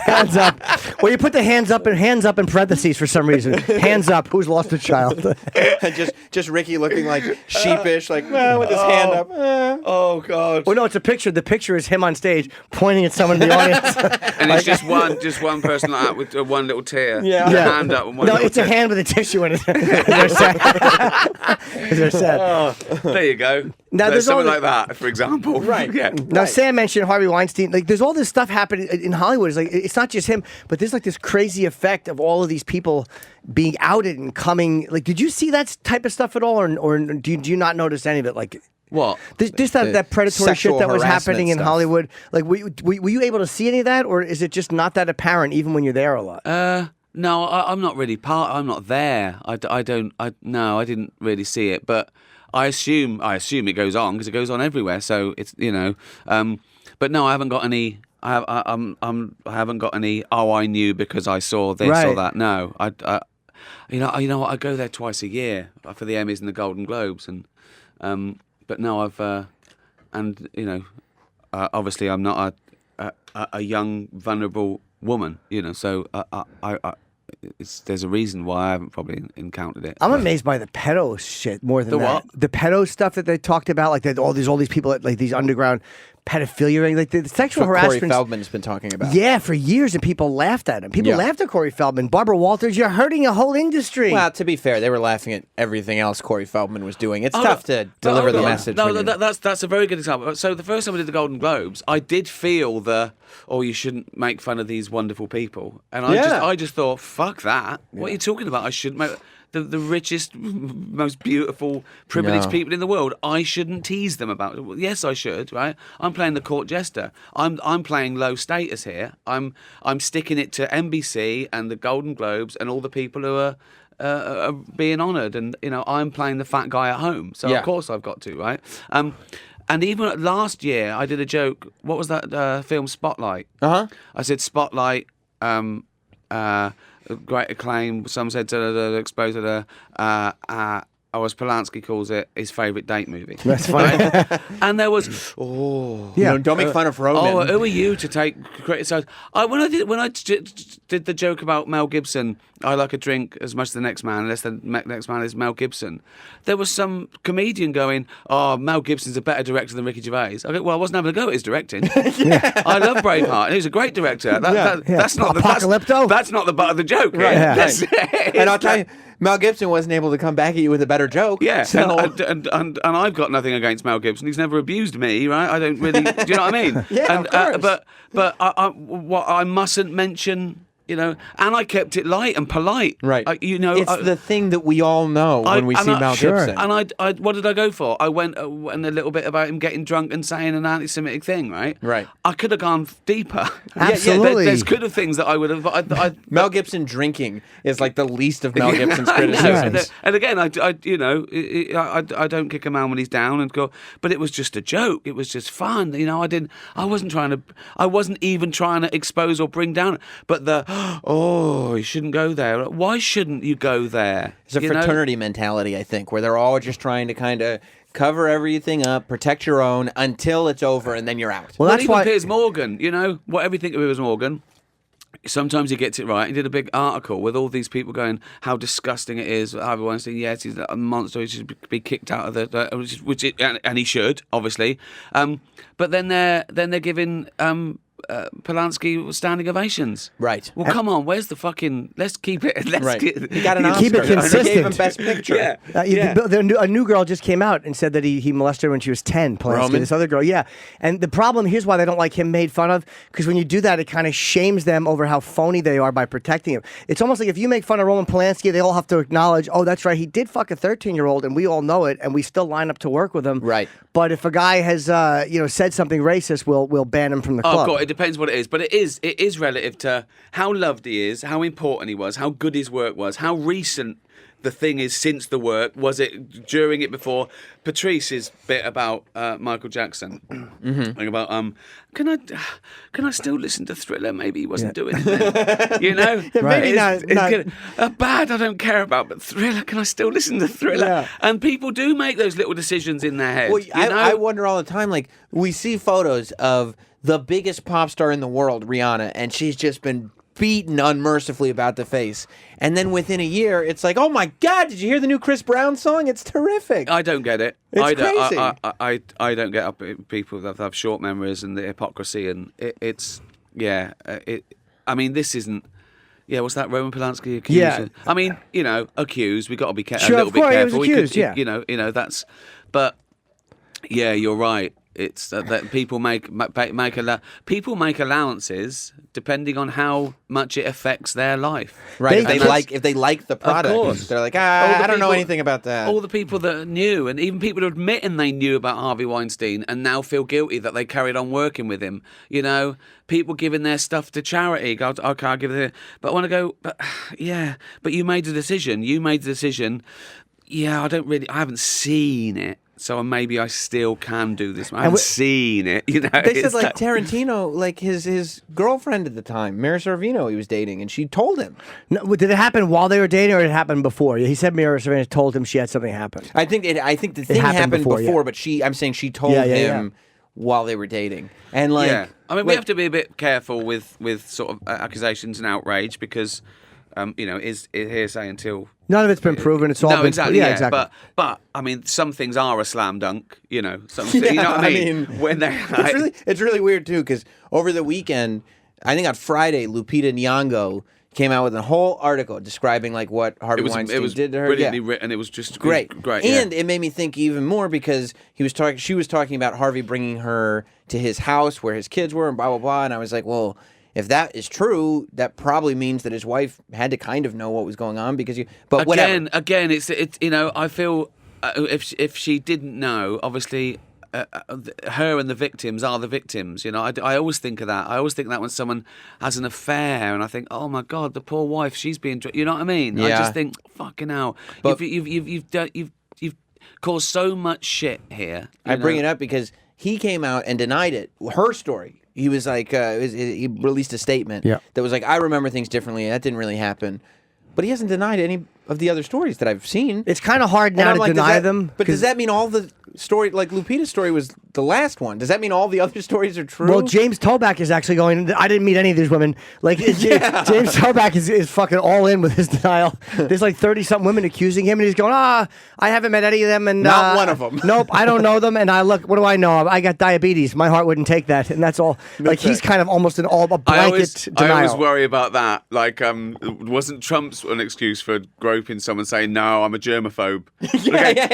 S2: hands up. Well, you put the hands up in parentheses for some reason. Hands up, who's lost a child?
S1: just Ricky looking like sheepish, like with his hand up.
S4: Oh God.
S2: Well, no, it's a picture. The picture is him on stage pointing at someone in the audience.
S4: And it's just one person like that with one little tear.
S1: Yeah.
S4: With a
S2: Yeah.
S4: hand up and one
S2: No,
S4: little
S2: it's a
S4: tear.
S2: hand with a tissue in it. They're sad. They're sad.
S4: There you go.
S2: Now, there's
S4: something
S2: all
S4: like that, for example.
S1: Right.
S4: Yeah.
S2: Now, Sam mentioned Harvey Weinstein. Like, there's all this stuff happening in Hollywood. It's like it's not just him, but there's like this crazy effect of all of these people being outed and coming. Like, did you see that type of stuff at all, or do you not notice any of it? Like,
S4: What?
S2: Just that predatory
S1: sexual
S2: shit that was
S1: harassment
S2: happening in
S1: stuff.
S2: Hollywood. Like, were you able to see any of that, or is it just not that apparent even when you're there a lot?
S4: No, I'm not really I'm not there. I didn't really see it, but I assume it goes on because it goes on everywhere. So it's but no, I haven't got any I haven't got any. Oh, I knew because I saw this or
S2: Right.
S4: that. No, you know what? I go there twice a year for the Emmys and the Golden Globes, and but no, and you know, obviously I'm not a young vulnerable woman, you know, so there's a reason why I haven't probably encountered it.
S2: I'm
S4: but-
S2: amazed by the pedo shit more than
S4: The
S2: that.
S4: what?
S2: The pedo stuff that they talked about, like all these people at like these underground pedophilia ring, like the sexual
S1: That's what Corey
S2: harassment.
S1: Feldman's been talking about.
S2: Yeah, for years, and people laughed at him. People
S1: Yeah.
S2: laughed at Corey Feldman. Barbara Walters, you're hurting a whole industry.
S1: Well, to be fair, they were laughing at everything else Corey Feldman was doing. It's
S4: Oh,
S1: tough to
S4: but
S1: deliver
S4: hold
S1: the
S4: on.
S1: message.
S4: No,
S1: when you're-
S4: that's a very good example. So the first time I did the Golden Globes, I did feel you shouldn't make fun of these wonderful people, and
S1: Yeah.
S4: I just thought, fuck that. What are you talking about? I shouldn't make the richest, most beautiful, privileged
S1: No.
S4: people in the world. I shouldn't tease them about it. Well, yes, I should. Right? I'm playing the court jester. I'm playing low status here. I'm sticking it to NBC and the Golden Globes and all the people who are being honoured, and you know I'm playing the fat guy at home, so
S1: Yeah.
S4: of course I've got to, right? And even last year, I did a joke. What was that film Spotlight?
S1: Uh-huh.
S4: I said Spotlight, great acclaim. Some said exposed to or as Polanski calls it, his favourite date movie.
S2: That's funny.
S4: Right? And there was
S1: You know, don't make fun of Roman.
S4: Oh, who are you to criticize? When I did the joke about Mel Gibson, I like a drink as much as the next man, unless the next man is Mel Gibson. There was some comedian going, "Oh, Mel Gibson's a better director than Ricky Gervais." I go, "Well, I wasn't having a go at his directing. I love Braveheart. He was a great director. That's not
S2: Apocalypto?
S4: That's not the butt of the joke.
S1: Right,
S4: here.
S1: right.
S4: That's-
S1: And I'll tell you, Mel Gibson wasn't able to come back at you with a better joke.
S4: Yeah,
S1: So,
S4: and I've got nothing against Mel Gibson. He's never abused me, right? I don't really. Do you know what I mean?
S1: Yeah,
S4: and,
S1: of course.
S4: But what I mustn't mention, you know, and I kept it light and polite.
S1: right.
S4: You know,
S1: it's the thing that we all know when we see Mel Gibson.
S4: And I, what did I go for? I went and a little bit about him getting drunk and saying an anti-Semitic thing, right?
S1: Right.
S4: I could have gone deeper.
S2: Absolutely.
S4: There's could have things that I would have.
S1: Mel Gibson drinking is like the least of Mel Gibson's
S4: I know.
S1: criticisms.
S4: And again, I don't kick a man when he's down and go. But it was just a joke. It was just fun. You know, I wasn't even trying to expose or bring down. But you shouldn't go there. Why shouldn't you go there?
S1: It's a fraternity mentality, I think, where they're all just trying to kind of cover everything up, protect your own until it's over, and then you're out.
S2: Well, that's
S4: even
S2: why.
S4: Piers Morgan, you know, whatever you think of Piers Morgan, sometimes he gets it right. He did a big article with all these people going how disgusting it is. Everyone's saying, yes, he's a monster. He should be kicked out of and he should, obviously. But then they're giving Polanski standing ovations.
S1: Right.
S4: Well, come on. Where's the fucking? Let's keep it.
S1: Right. He got an Oscar.
S2: Keep it
S1: and they
S2: consistent.
S1: gave him Best Picture.
S4: Yeah.
S2: A new girl just came out and said that he molested her when she was 10. Polanski,
S1: Roman?
S2: this other girl, yeah. And the problem, here's why they don't like him made fun of, because when you do that, it kind of shames them over how phony they are by protecting him. It's almost like if you make fun of Roman Polanski, they all have to acknowledge, oh, that's right, he did fuck a 13-year-old, and we all know it, and we still line up to work with him.
S1: Right.
S2: But if a guy has, said something racist, we'll ban him from the
S4: Oh
S2: club.
S4: God, it depends what it is, but it is relative to how loved he is, how important he was, how good his work was, how recent the thing is since the work. Was it during it, before? Patrice's bit about Michael Jackson, like about can I still listen to Thriller? Maybe he wasn't doing it then. You know,
S2: maybe not-
S4: Bad. I don't care about, but Thriller. Can I still listen to Thriller?
S1: Yeah.
S4: And people do make those little decisions in their head.
S1: Well,
S4: you know?
S1: I wonder all the time, like, we see photos of the biggest pop star in the world, Rihanna, and she's just been beaten unmercifully about the face. And then within a year, it's like, oh my God, did you hear the new Chris Brown song? It's terrific.
S4: I don't get it.
S1: It's
S4: I don't,
S1: crazy.
S4: I don't get up people that have short memories and the hypocrisy, and I mean, this isn't. Yeah, what's that? Roman Polanski accused?
S2: Yeah.
S4: I mean, you know, accused. We got to be a
S2: Sure,
S4: little
S2: of
S4: bit
S2: course, he was
S4: careful.
S2: accused, yeah.
S4: You know that's. But yeah, you're right. It's that people make allowances depending on how much it affects their life.
S1: Right. If
S2: They-
S1: they like the product,
S4: course.
S1: they're like,
S4: All
S1: I
S4: the
S1: don't know
S4: people-
S1: anything about that.
S4: All the people that knew, and even people who admitting they knew about Harvey Weinstein and now feel guilty that they carried on working with him. You know, people giving their stuff to charity. Go, okay, I'll give it. But I want to go. But yeah, but you made the decision. Yeah, I haven't seen it. so maybe I still can do this. I
S2: And
S4: haven't
S2: we-
S4: seen it, you know.
S1: They said
S4: It's
S1: like Tarantino, like his girlfriend at the time, Mira Sorvino, he was dating, and she told him.
S2: No, did it happen while they were dating, or did it happen before? He said Mira Sorvino told him she had something happen.
S1: I think the thing
S2: happened
S1: happened
S2: before,
S1: before,
S2: yeah.
S1: but I'm saying she told
S2: Yeah, yeah,
S1: him while they were dating, and like,
S4: yeah. I mean, we
S1: like-
S4: have to be a bit careful with sort of accusations and outrage because, you know, is hearsay until.
S2: None of it's been proven. It's all
S4: No,
S2: been
S4: exactly.
S2: Yeah,
S4: Yeah,
S2: exactly.
S4: But I mean, some things are a slam dunk. You know, some things, you know what I mean? When they,
S1: it's really weird too, because over the weekend, I think on Friday, Lupita Nyong'o came out with a whole article describing like what Harvey Weinstein did to her.
S4: brilliantly
S1: Yeah.
S4: written. It was just
S1: Great,
S4: great. Yeah.
S1: And it made me think even more because she was talking about Harvey bringing her to his house where his kids were and blah blah blah. And I was like, well, if that is true, that probably means that his wife had to kind of know what was going on because But whatever.
S4: Again, it's you know, I feel if she didn't know, obviously. Her and the victims are the victims, you know. I always think of that. I always think that when someone has an affair, and I think, oh my God, the poor wife, she's being, you know what I mean? I
S1: Yeah.
S4: just think, fucking hell,
S1: But-
S4: you've caused so much shit here.
S1: I bring it up because he came out and denied it. Her story. He was like, he released a statement
S2: Yeah.
S1: that was like, I remember things differently. That didn't really happen. But he hasn't denied any of the other stories that I've seen.
S2: It's kind of hard
S1: And
S2: now
S1: I'm
S2: to
S1: like,
S2: deny them.
S1: But
S2: 'cause-
S1: does that mean all the story, like Lupita's story was the last one? Does that mean all the other stories are true?
S2: Well, James Toback is actually going. I didn't meet any of these women. Like James Toback is fucking all in with his denial. There's like 30-something women accusing him, and he's going, I haven't met any of them, and
S1: Not one of them.
S2: Nope, I don't know them. And I look, what do I know? I got diabetes. My heart wouldn't take that, and that's all. Like he's kind of almost a blanket
S4: I
S2: denial.
S4: always worry about that. Like, wasn't Trump's an excuse for groping someone saying, "No, I'm a germaphobe"?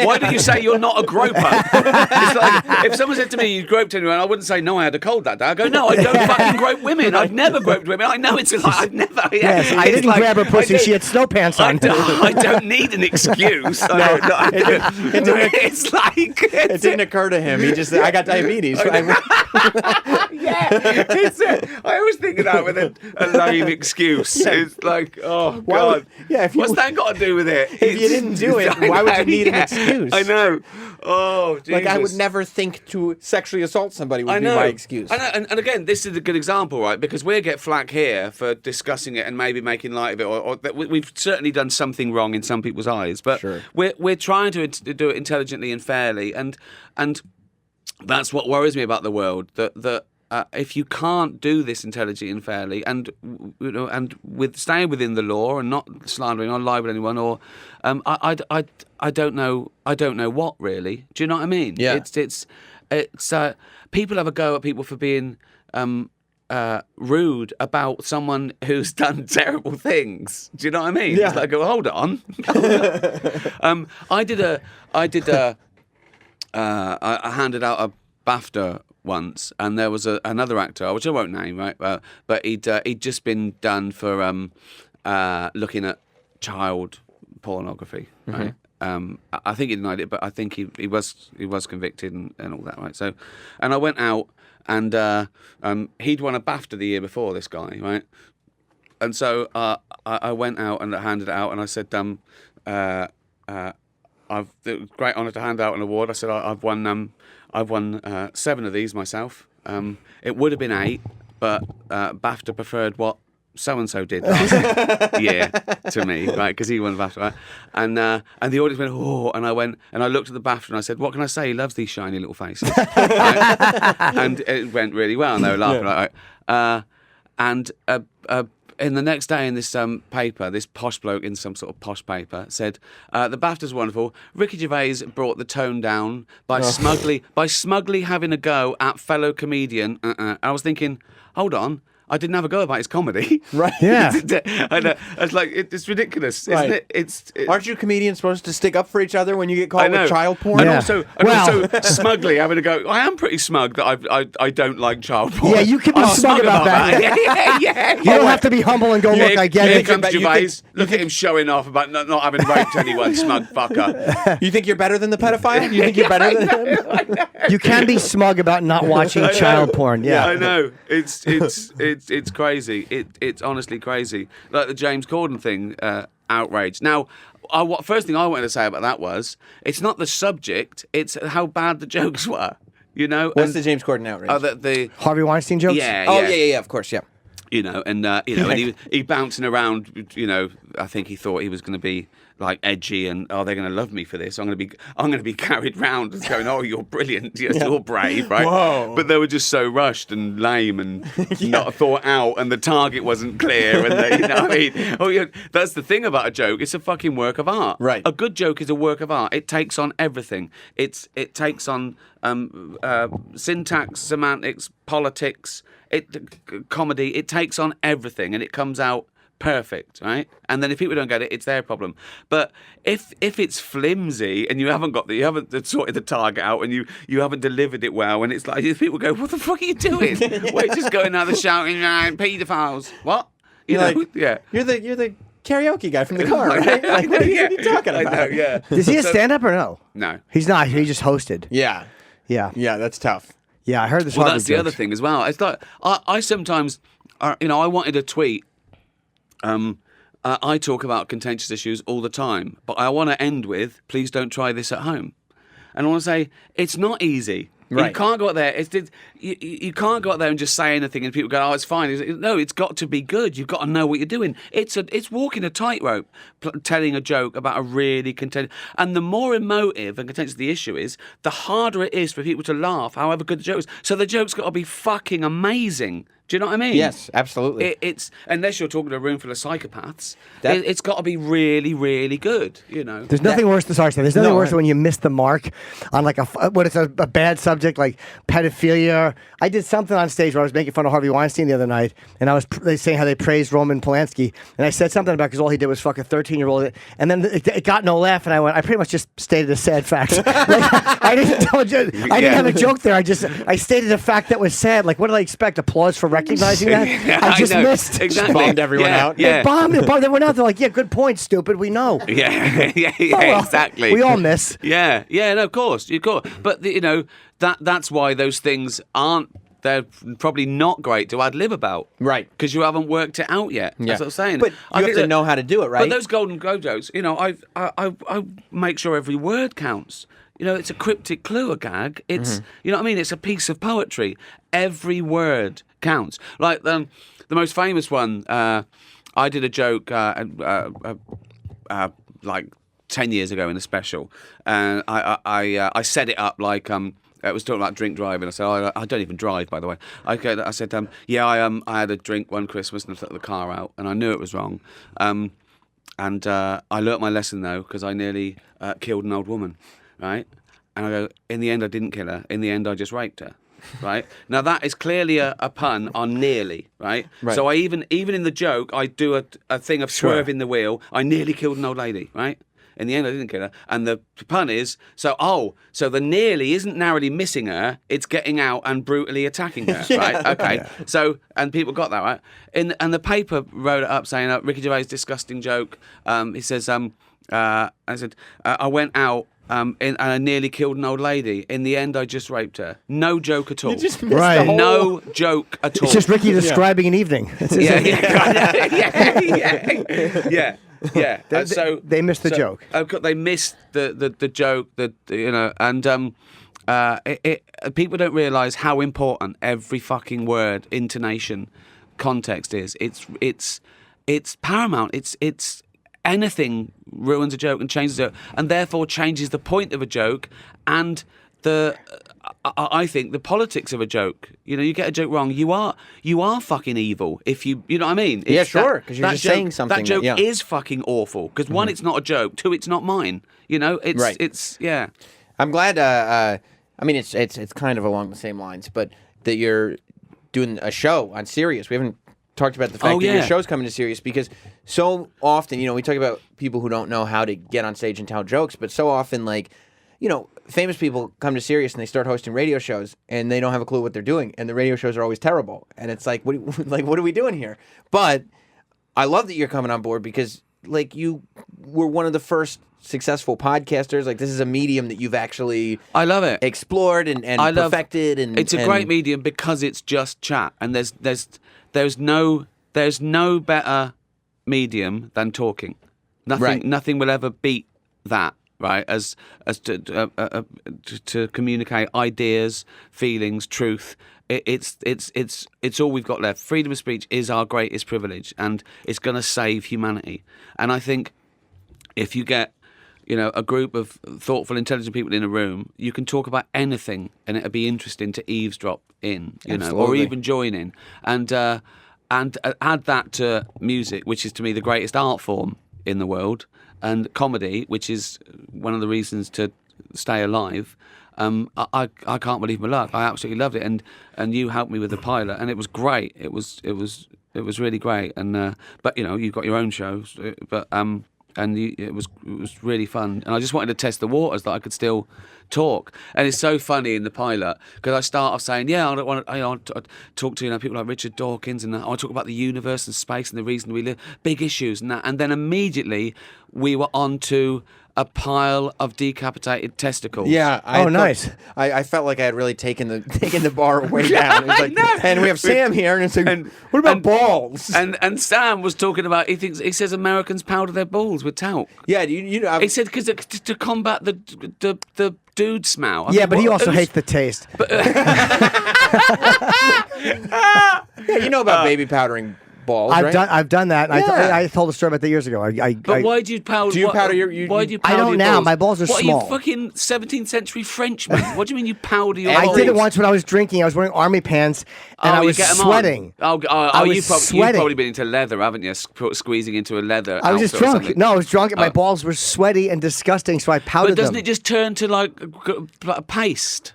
S4: Why didn't you say you're not a groper? It's like if someone said to me, "You groped anyone," I wouldn't say, "No, I had a cold that day." I go, "No, I don't fucking grope women. I've never groped women. I know it's like I've never." Yeah.
S2: Yes, I
S4: It's
S2: didn't
S4: like,
S2: grab her pussy.
S4: I don't-
S2: She had snow pants
S4: I
S2: on.
S4: don't need an excuse. It's like
S1: it didn't occur to him. He just said, I got diabetes.
S4: I always think of that with a lame excuse. It's like, oh
S1: Why
S4: God,
S1: would- yeah, if you-
S4: what's that got to do with it?
S1: If you didn't do it, why would you need an excuse?
S4: I know. Oh, Jesus.
S1: Like, I would never think to sexually assault somebody would
S4: I
S1: be
S4: know.
S1: my excuse.
S4: I know. And again, this is a good example, right? Because we get flack here for discussing it and maybe making light of it, or that we've certainly done something wrong in some people's eyes. But
S1: Sure.
S4: we're trying to do it intelligently and fairly, and that's what worries me about the world. That if you can't do this intelligently and fairly, and you know, and with staying within the law and not slandering or libeling anyone, or I don't know what really. Do you know what I mean?
S1: Yeah.
S4: It's people have a go at people for being rude about someone who's done terrible things. Do you know what I mean?
S1: Yeah.
S4: It's like, oh, hold on. I handed out a BAFTA once, and there was another actor, which I won't name, right? But he'd just been done for looking at child pornography, right? I think he denied it, but I think he was convicted and all that, right? So, and I went out, and he'd won a BAFTA the year before, this guy, right? And so I went out and handed it out, and I said, it was a great honour to hand out an award. I said, I've won 7 of these myself. It would have been 8, but BAFTA preferred what so-and-so did last year to me, right, because he won the BAFTA, right? And the audience went, oh, and I went, and I looked at the BAFTA and I said, what can I say? He loves these shiny little faces. Right? And it went really well, and they were laughing, right? In the next day in this paper, this posh bloke in some sort of posh paper said, the BAFTA's wonderful. Ricky Gervais brought the tone down by smugly having a go at fellow comedian. I was thinking, hold on, I didn't have a go about his comedy.
S1: Right.
S2: Yeah.
S4: I know. It's like, it's ridiculous, isn't
S1: Right.
S4: it? It's
S1: Aren't you comedians supposed to stick up for each other when you get
S4: I
S1: caught
S4: know.
S1: with child porn?
S4: And
S2: Yeah.
S4: also
S2: Well-
S4: smugly having to go. I am pretty smug that I don't like child porn.
S2: Yeah, you can be
S4: I'm
S2: smug about that.
S4: yeah.
S2: You don't have to be humble and go, look, I get
S4: Here
S2: it.
S4: comes
S1: But you
S4: Gervais.
S1: think-
S4: Look at him showing off about not having raped anyone, smug fucker.
S1: You think you're better than the pedophile? You think you're better than him?
S2: You can be smug about not watching
S4: I know.
S2: child porn. Yeah.
S4: I know. It's crazy. It's honestly crazy. Like the James Corden thing, outrage. Now, first thing I wanted to say about that was it's not the subject, it's how bad the jokes were. You know,
S1: What's the James Corden outrage?
S4: the
S2: Harvey Weinstein jokes?
S4: yeah,
S1: Oh yeah, of course, yeah.
S4: you know, and and he bouncing around. You know, I think he thought he was going to be like edgy and they're going to love me for this. I'm going to be carried round and going, oh, you're brilliant, you're brave, right?
S1: Whoa.
S4: But they were just so rushed and lame and not thought out, and the target wasn't clear. And they, you know what I mean? Oh, yeah, that's the thing about a joke. It's a fucking work of art.
S1: Right.
S4: A good joke is a work of art. It takes on everything. It takes on syntax, semantics, politics, comedy. It takes on everything, and it comes out perfect, right? And then if people don't get it, it's their problem. But if it's flimsy and you haven't sorted the target out and you haven't delivered it well, and it's like people go, "What the fuck are you doing? We're just going out there shouting, paedophiles." What? You know?
S1: Like,
S4: yeah.
S1: You're the karaoke guy from the car, right? Like, what are you talking about?
S4: I know, yeah.
S2: Is he a stand-up or no?
S4: No.
S2: He's not. He just hosted.
S1: Yeah,
S2: Yeah.
S1: that's tough.
S2: Yeah, I heard this.
S4: Well,
S2: Harvey
S4: that's the other
S2: jokes.
S4: thing as well. It's like I sometimes, I wanted a tweet. I talk about contentious issues all the time, but I want to end with, please don't try this at home. And I want to say, it's not easy.
S1: Right.
S4: You can't go out there. You can't go out there and just say anything, and people go, "Oh, it's fine." No, it's got to be good. You've got to know what you're doing. It's walking a tightrope, telling a joke about a really contentious. And the more emotive and contentious the issue is, the harder it is for people to laugh, however good the joke is. So the joke's got to be fucking amazing. Do you know what I mean?
S1: Yes, absolutely.
S4: It's unless you're talking to a room full of psychopaths,
S1: That-
S4: it's got to be really, really good. You know.
S2: There's nothing worse. There's nothing
S1: No,
S2: worse
S1: right.
S2: than when you miss the mark on like when it's a bad subject like pedophilia. I did something on stage where I was making fun of Harvey Weinstein the other night, and I was they saying how they praised Roman Polanski, and I said something about because all he did was fuck a 13-year-old, and then it got no laugh, and I pretty much just stated a sad fact. Like, I didn't tell a joke. I didn't have a joke there. I stated a fact that was sad. Like, what did I expect? Applause for recognizing that?
S4: Yeah,
S2: I just
S4: know.
S2: missed.
S4: Exactly.
S1: Bombed everyone out.
S2: They
S4: Yeah.
S2: bombed everyone out. They're like, yeah, good point, stupid. We know.
S4: Yeah, yeah,
S2: Oh, well,
S4: exactly.
S2: We all miss.
S4: Yeah, no, of course, But that's why those things aren't. They're probably not great to ad lib about,
S1: Right.
S4: Because you haven't worked it out yet. That's what I'm saying.
S1: But
S4: I
S1: you
S4: think
S1: have to know how to do it, right?
S4: But those Golden Globe jokes, I make sure every word counts. It's a cryptic clue, a gag. It's you know what I mean. It's a piece of poetry. Every word counts. Like the most famous one. I did a joke like 10 years ago in a special, and I set it up like it was talking about drink driving. I said, I don't even drive, by the way. I said, I had a drink one Christmas and I took the car out, and I knew it was wrong. And I learnt my lesson though, because I nearly killed an old woman, right? And I go, in the end, I didn't kill her. In the end, I just raped her. Right now, that is clearly a pun on nearly. Right. So I even in the joke, I do a thing of swerving the wheel. I nearly killed an old lady. Right. In the end, I didn't kill her. And the pun is so the nearly isn't narrowly missing her; it's getting out and brutally attacking her. Right. Okay. Yeah. So and people got that right. And the paper wrote it up saying Ricky Gervais' disgusting joke. He says I said I went out. And I nearly killed an old lady. In the end, I just raped her. No joke at all.
S1: You just missed
S2: Right.
S1: the whole...
S4: No joke at all.
S2: It's just Ricky describing an evening.
S4: Yeah. So
S2: they missed the joke.
S4: They missed the joke. And people don't realise how important every fucking word, intonation, context is. It's paramount. It's anything ruins a joke and changes it, and therefore changes the point of a joke and I think the politics of a joke. You get a joke wrong, you are fucking evil. If you know what I mean?
S1: Yeah, sure, because you're just saying something.
S4: That joke is fucking awful. Because one, it's not a joke. Two, it's not mine. It's
S1: right.
S4: It's yeah.
S1: I'm glad. I mean, it's kind of along the same lines, but that you're doing a show on Sirius. We haven't talked about the fact that your show's coming to Sirius, because so often, we talk about people who don't know how to get on stage and tell jokes, but so often, famous people come to Sirius and they start hosting radio shows and they don't have a clue what they're doing, and the radio shows are always terrible, and it's like, what are we doing here? But I love that you're coming on board, because you were one of the first successful podcasters. This is a medium that you've actually
S4: I love it.
S1: explored and perfected, and
S4: it's a great medium because it's just chat, and there's no better medium than talking.
S1: Right.
S4: Nothing will ever beat that. Right, as to communicate ideas, feelings, truth. It's all we've got left. Freedom of speech is our greatest privilege, and it's going to save humanity. And I think if you get, a group of thoughtful, intelligent people in a room, you can talk about anything, and it'll be interesting to eavesdrop in, or
S1: Absolutely.
S4: even join in, and add that to music, which is to me the greatest art form in the world, and comedy, which is one of the reasons to stay alive. I can't believe my luck. I absolutely loved it, and you helped me with the pilot, and it was great. It was really great. And but you've got your own shows, but it was really fun. And I just wanted to test the waters that I could still talk. And it's so funny in the pilot because I start off saying, I don't want to. I talk to people like Richard Dawkins, and I want to talk about the universe and space and the reason we live, big issues and that. And then immediately we were on to a pile of decapitated testicles.
S1: Yeah.
S2: Nice.
S1: I felt like I had really taken the bar way down. It was like, and we have Sam here, and it's like, what about balls?
S4: And Sam was talking about. He says Americans powder their balls with talc.
S1: Yeah,
S4: He said because to combat the dude smell. I
S2: Yeah,
S4: mean,
S2: but he also hates the taste.
S1: yeah, you know about baby powdering balls, right?
S2: I've done that. And
S1: Yeah.
S2: I told a story about that years ago.
S4: But why do you powder?
S1: Do you powder your?
S4: Why do you
S2: I
S4: powder
S2: don't
S4: your
S2: now.
S4: balls?
S2: My balls are
S4: what
S2: small.
S4: Are you fucking 17th century Frenchman? What do you mean you powder your
S2: I
S4: balls?
S2: did it once when I was drinking. I was wearing army pants and I
S4: you
S2: was
S4: get 'em
S2: sweating.
S4: on.
S2: was
S4: You've
S2: sweating.
S4: probably been into leather, haven't you? Squeezing into a leather.
S2: I was just
S4: outfit or
S2: drunk.
S4: something.
S2: No, I was drunk and my balls were sweaty and disgusting, so I powdered
S4: But doesn't
S2: them.
S4: it just turn to like paste?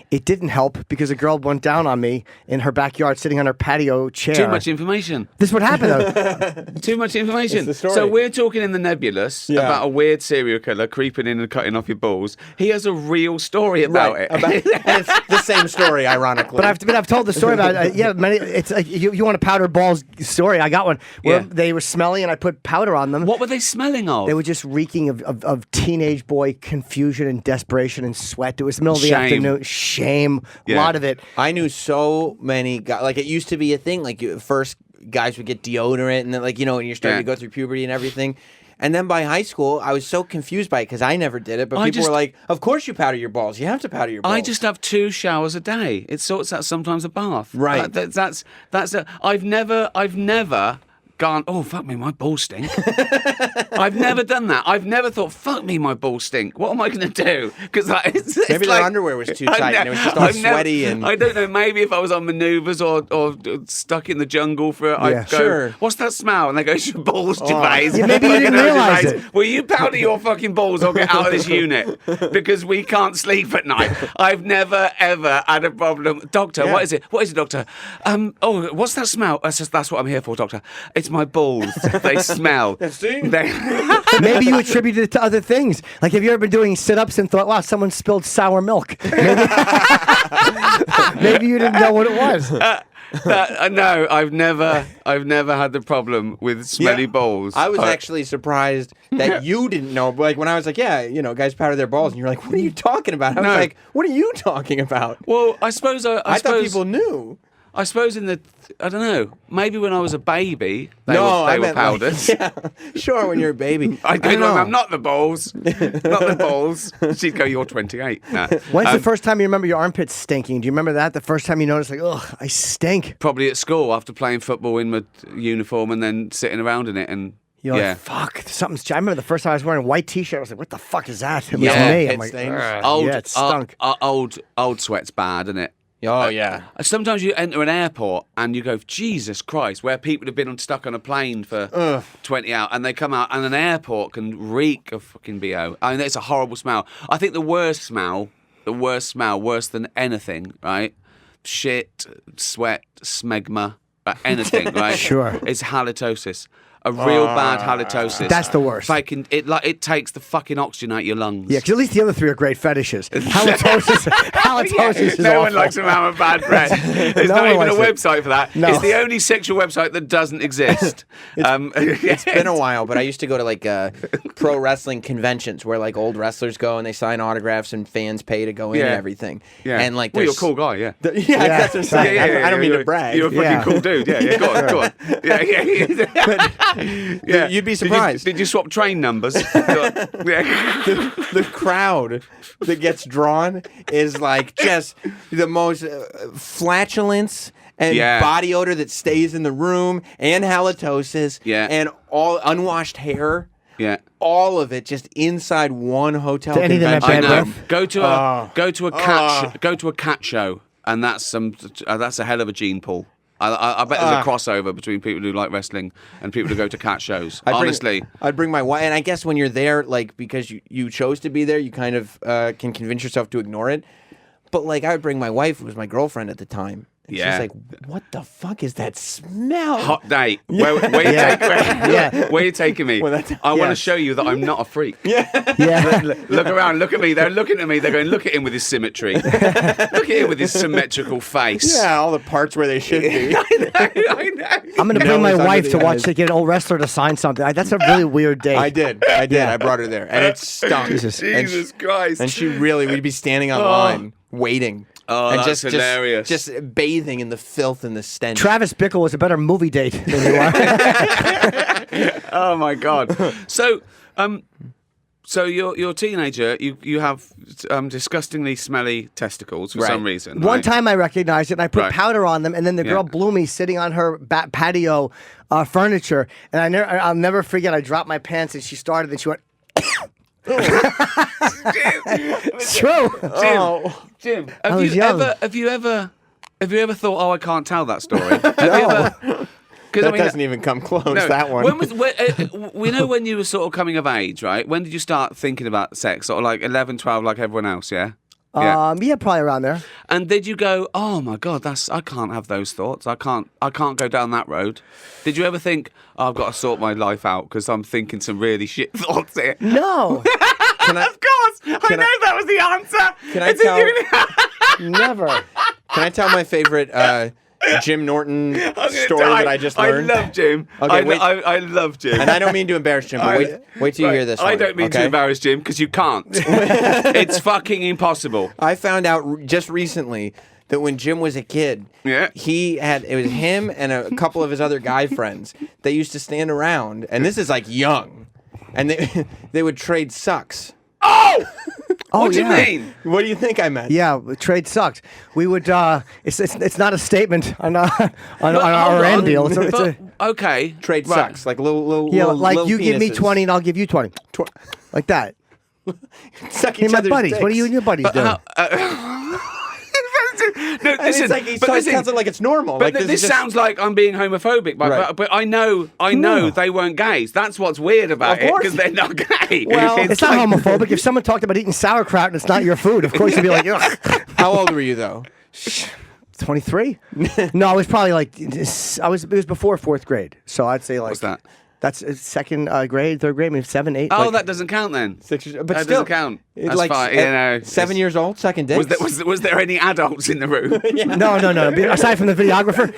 S2: It didn't help because a girl went down on me in her backyard sitting on her patio chair.
S4: Too much information.
S2: This is what happened though.
S4: Too much information.
S1: It's the story.
S4: So we're talking in the nebulous
S1: Yeah.
S4: about a weird serial killer creeping in and cutting off your balls. He has a real story about
S1: Right.
S4: it.
S1: And it's the same story, ironically.
S2: But I've told the story about it's like you want a powder balls story. I got one where
S4: Yeah.
S2: they were smelly and I put powder on them.
S4: What were they smelling of?
S2: They were just reeking of teenage boy confusion and desperation and sweat. It was the middle of the
S4: Shame.
S2: afternoon. Shame.
S4: Yeah.
S2: A lot of it.
S1: I knew so many guys. Like, it used to be a thing. Like, first guys would get deodorant, and then, like, when you're starting
S4: Yeah.
S1: to go through puberty and everything. And then by high school, I was so confused by it because I never did it. But people were like, "Of course you powder your balls. You have to powder your balls."
S4: I just have 2 showers a day. It sorts out sometimes a bath.
S1: Right.
S4: That's I've never gone, oh, fuck me, my balls stink. I've never done that. I've never thought, fuck me, my balls stink. What am I going to do? Because it's
S1: Maybe their underwear was too tight and it was just all sweaty and...
S4: I don't know, maybe if I was on manoeuvres or stuck in the jungle for it,
S2: Yeah.
S4: I'd go,
S1: Sure.
S4: what's that smell? And they go, it's your balls, Gervais.
S2: Yeah, maybe you
S4: Fucking
S2: didn't
S4: hell,
S2: realize
S4: Gervais.
S2: it.
S4: Will you powder your fucking balls or get out of this unit? Because we can't sleep at night. I've never, ever had a problem. Doctor,
S1: Yeah.
S4: what is it? What is it, doctor? What's that smell? That's what I'm here for, doctor. It's my balls. They smell.
S1: See?
S2: Maybe you attributed it to other things. Like, have you ever been doing sit-ups and thought, wow, someone spilled sour milk? Maybe you didn't know what it was.
S4: No, I've never had the problem with smelly balls.
S1: I was actually surprised that you didn't know. Like, when I was like, guys powder their balls. And you're like, what are you talking about? I was
S4: No.
S1: like, what are you talking about?
S4: Well, I suppose I
S1: thought people knew.
S4: I suppose I don't know. Maybe when I was a baby, they
S1: I
S4: were
S1: meant,
S4: powdered.
S1: Like, yeah, sure, when you're a baby.
S4: I'd go,
S1: I don't
S4: no,
S1: know.
S4: ma'am, not the balls. Not the balls. She'd go, you're 28. Nah.
S2: When's the first time you remember your armpits stinking? Do you remember that? The first time you noticed, like, ugh, I stink.
S4: Probably at school after playing football in my uniform and then sitting around in it and
S2: You're
S4: yeah.
S2: like, fuck, something's. I remember the first time I was wearing a white T-shirt. I was like, what the fuck is that? It was
S1: Yeah,
S2: me.
S1: pit
S2: I'm like,
S1: stains.
S2: "Ugh." Yeah, it stunk.
S4: Old sweat's bad, isn't it?
S1: Oh, yeah.
S4: Sometimes you enter an airport and you go, Jesus Christ, where people have been stuck on a plane for 20 hours and they come out and an airport can reek of fucking BO. I mean, it's a horrible smell. I think the worst smell, worse than anything, right? Shit, sweat, smegma, anything, right?
S2: Sure.
S4: Is halitosis. A real bad halitosis.
S2: That's the worst.
S4: It takes the fucking oxygen out your lungs.
S2: Yeah, because at least the other three are great fetishes. Halitosis is
S4: no
S2: awful.
S4: one likes a man with bad breath. There's
S2: No
S4: not
S2: one
S4: even a
S2: likes it.
S4: website for that.
S2: No.
S4: It's the only sexual website that doesn't exist.
S1: It's been a while, but I used to go to like pro wrestling conventions where like old wrestlers go and they sign autographs and fans pay to go in and
S4: Yeah.
S1: everything.
S4: Yeah.
S1: And like,
S4: well, you're a
S1: there's-
S4: cool guy, yeah.
S1: Yeah, that's what I'm saying. I don't mean to brag.
S4: You're a fucking
S2: Yeah.
S4: cool dude. Yeah, go on. Yeah. Yeah.
S1: You'd be surprised.
S4: Did you swap train numbers? Yeah.
S1: The crowd that gets drawn is like just the most flatulence and
S4: Yeah.
S1: body odor that stays in the room, and halitosis,
S4: Yeah.
S1: and all unwashed hair.
S4: Yeah.
S1: All of it just inside one hotel
S2: To anything that
S1: convention.
S2: bad
S4: I know.
S2: breath?
S4: Go to a cat show, and that's a hell of a gene pool. I bet there's a crossover between people who like wrestling and people who go to cat shows. Honestly,
S1: I'd bring my wife, and I guess when you're there, like because you chose to be there, you kind of can convince yourself to ignore it. But like, I would bring my wife, who was my girlfriend at the time. And
S4: Yeah.
S1: she's like, "What the fuck is that smell?"
S4: hot date. Where you taking me?
S1: Well, that's-
S4: I want to
S2: yes.
S4: show you that I'm not a freak.
S2: Yeah.
S4: Look around, look at me. They're looking at me. They're going, look at him with his symmetry. Look at him with his symmetrical face.
S1: Yeah, all the parts where they should be.
S4: I know.
S2: I'm going to
S1: No
S2: bring my
S1: one's under
S2: wife
S1: the
S2: to watch
S1: eyes.
S2: to get an old wrestler to sign something. That's a really weird date.
S1: I did. I brought her there, and it stunk.
S2: Jesus.
S1: And
S4: Jesus Christ.
S1: And she really, we'd be standing online waiting.
S4: Oh,
S1: and
S4: that's hilarious.
S1: Just bathing in the filth and the stench.
S2: Travis Bickle was a better movie date than you are.
S4: Oh my God. So you're a teenager. You have disgustingly smelly testicles for
S1: Right.
S4: some reason.
S2: One
S4: right?
S2: time I recognized it, and I put
S4: Right.
S2: powder on them, and then the girl
S4: Yeah.
S2: blew me sitting on her patio furniture, and I'll never forget. I dropped my pants, and she started, and she went. It's true.
S4: Jim,
S2: I
S4: have
S2: was
S4: you
S2: young.
S4: ever thought, oh, I can't tell that story? Have you ever?
S1: That doesn't even come close. That one.
S4: We know when you were sort of coming of age, right? When did you start thinking about sex? Sort of like 11, 12, like everyone else, yeah?
S2: Yeah, probably around there.
S4: And did you go, oh my God, I can't have those thoughts. I can't go down that road. Did you ever think, oh, I've got to sort my life out because I'm thinking some really shit thoughts here?
S2: No,
S4: Of course, I know that was the answer.
S1: Can I
S4: It's a-
S1: tell?
S2: never.
S1: Can I tell my favorite Jim Norton
S4: I'm gonna
S1: story
S4: die.
S1: that I just learned?
S4: I love Jim.
S1: Okay, wait.
S4: I love Jim.
S1: And I don't mean to embarrass Jim, but wait till you hear this.
S4: I
S1: one,
S4: don't mean to
S1: okay?
S4: embarrass Jim because you can't. It's fucking impossible.
S1: I found out just recently that when Jim was a kid,
S4: Yeah.
S1: it was him and a couple of his other guy friends that used to stand around, and this is like young, and they would trade sucks.
S4: Oh!
S2: Oh,
S4: What do
S2: yeah.
S4: you mean?
S1: What do you think I meant?
S2: Yeah, trade sucked. We would. It's not a statement on our
S4: Hold
S2: end
S4: on.
S2: deal. It's
S4: But,
S2: a,
S4: okay.
S1: Trade
S4: right.
S1: sucks, like little
S2: yeah,
S1: little,
S2: like
S1: little
S2: you give me
S1: penises.
S2: 20 and I'll give you 20, like that.
S1: Suck
S2: Hey,
S1: each
S2: my
S1: other's
S2: buddies. What are
S1: dicks.
S2: you and your buddies doing?
S4: No,
S1: And
S4: listen,
S1: it's like he
S4: but
S1: starts
S4: listen,
S1: sounds like it's normal.
S4: But
S1: like
S4: this
S1: is just-
S4: sounds like I'm being homophobic,
S1: Right.
S4: but I know they weren't gays. That's what's weird about
S1: Of
S4: it
S1: course.
S4: because they're not gay.
S1: Well,
S2: It's not
S4: like-
S2: homophobic. If someone talked about eating sauerkraut and it's not your food, of course you'd be like, ugh.
S1: How old were you though?
S2: 23? No, I was probably like, it was before 4th grade. So I'd say like.
S4: What's that?
S2: That's second grade, 3rd grade, maybe 7, 8.
S4: Oh,
S2: like,
S4: that doesn't count then.
S1: 6 years, but
S4: That
S1: still
S4: doesn't count.
S1: it's
S4: That's
S1: like
S4: fine. You know,
S1: 7 years old, sucking dicks.
S4: Was there any adults in the room?
S2: No. Aside from the videographer.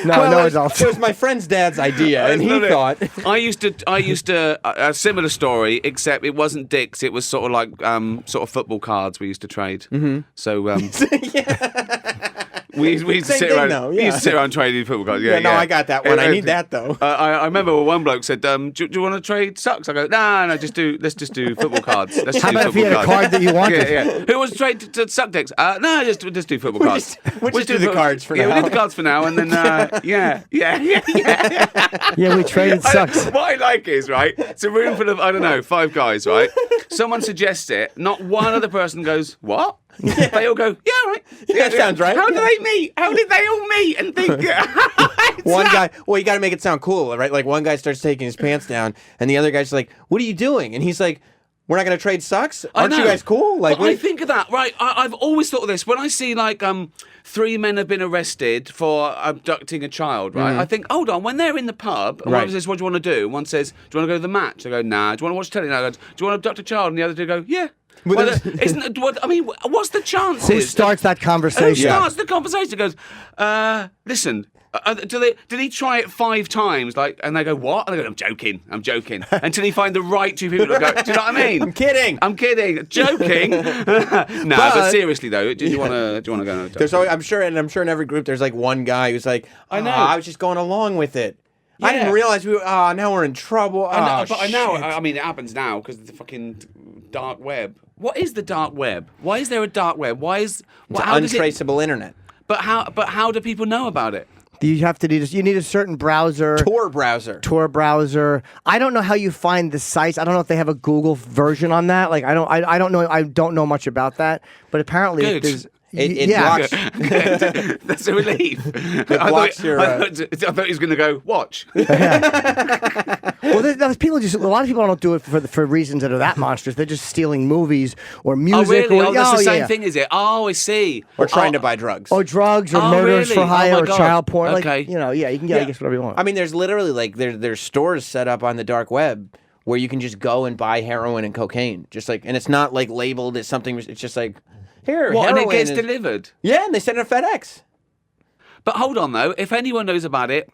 S2: No adults.
S1: It was my friend's dad's idea, and he
S4: Love it.
S1: thought.
S4: I used to a similar story, except it wasn't dicks. It was sort of like sort of football cards we used to trade. Mm-hmm. So we used to
S1: Same
S4: sit
S1: thing,
S4: around.
S1: though,
S4: We
S1: yeah.
S4: used to sit around trading football cards. Yeah,
S1: Yeah, no, I got that one. I need that, though.
S4: I remember when one bloke said, "Do you want to trade sucks?" I go, "No, let's just do football cards." Let's just
S2: How
S4: do
S2: about if you
S4: football
S2: had a
S4: cards."
S2: card that you wanted?
S4: Yeah. Who wants to trade to suck dicks? No, just do football cards.
S1: we'll just do the cards for
S4: Yeah,
S1: now.
S4: we'll do the cards for now, and then yeah.
S2: Yeah, we traded sucks.
S4: What I like is, right, it's a room full of, I don't know, 5 guys, right? Someone suggests it, not one other person goes, what? They all go, yeah, right.
S1: Yeah, that sounds right.
S4: How did they meet? How did they all meet and think?
S1: One guy, well, you got to make it sound cool, right? Like one guy starts taking his pants down, and the other guy's like, "What are you doing?" And he's like, "We're not going to trade sucks. Aren't you guys cool?" Like,
S4: but I think of that, right? I've always thought of this when I see like 3 men have been arrested for abducting a child, right? I think, hold on, when they're in the pub, and
S1: Right.
S4: one says, "What do you want to do?" One says, "Do you want to go to the match?" I go, "Nah." "Do you want to watch telly?" And I go, "Do you want to abduct a child?" And the other two go, "Yeah."
S1: Well,
S4: Well,
S1: there's-
S4: what's the chances?
S2: Who starts that
S4: Who
S2: conversation?
S4: starts the conversation? Goes, listen. Did he try it 5 times? Like, and they go, what? And I go, I'm joking. Until he find the right 2 people to go. Do you know what I mean?
S1: I'm kidding.
S4: Joking. No, but seriously though, do you want to go?
S1: There's always, I'm sure in every group there's like one guy who's like,
S4: I know.
S1: I was just going along with it. I didn't realize we were. Oh, now we're in trouble.
S4: I
S1: Shit.
S4: mean, it happens now because of the fucking dark web. What is the dark web? Why is there a dark web? Why is how does it?
S1: Untraceable internet.
S4: But how do people know about it?
S2: You need a certain browser.
S1: Tor browser.
S2: I don't know how you find the sites. I don't know if they have a Google version on that. Like I don't know. I don't know much about that. But apparently,
S4: Good.
S2: there's.
S1: It
S2: yeah.
S1: blocks.
S4: That's a relief.
S1: blocks your,
S4: I thought he was going to go watch.
S2: Well, there's people a lot of people don't do it for reasons that are that monstrous. They're just stealing movies or music.
S4: Oh really?
S2: Or,
S4: That's the same
S2: yeah.
S4: thing, is it? Oh, I see.
S1: Or trying to buy drugs.
S2: Or drugs, or
S4: Oh,
S2: murders
S4: really?
S2: for hire,
S4: Oh, my
S2: or
S4: God.
S2: child porn.
S4: Okay.
S2: Like, you can get, I guess, whatever you want.
S1: I mean, there's literally like there's stores set up on the dark web where you can just go and buy heroin and cocaine, just like, and it's not like labeled as something. It's just like, here,
S4: What? And
S1: heroin
S4: it gets
S1: is-
S4: delivered.
S1: Yeah, and they send it to FedEx.
S4: But hold on though, if anyone knows about it,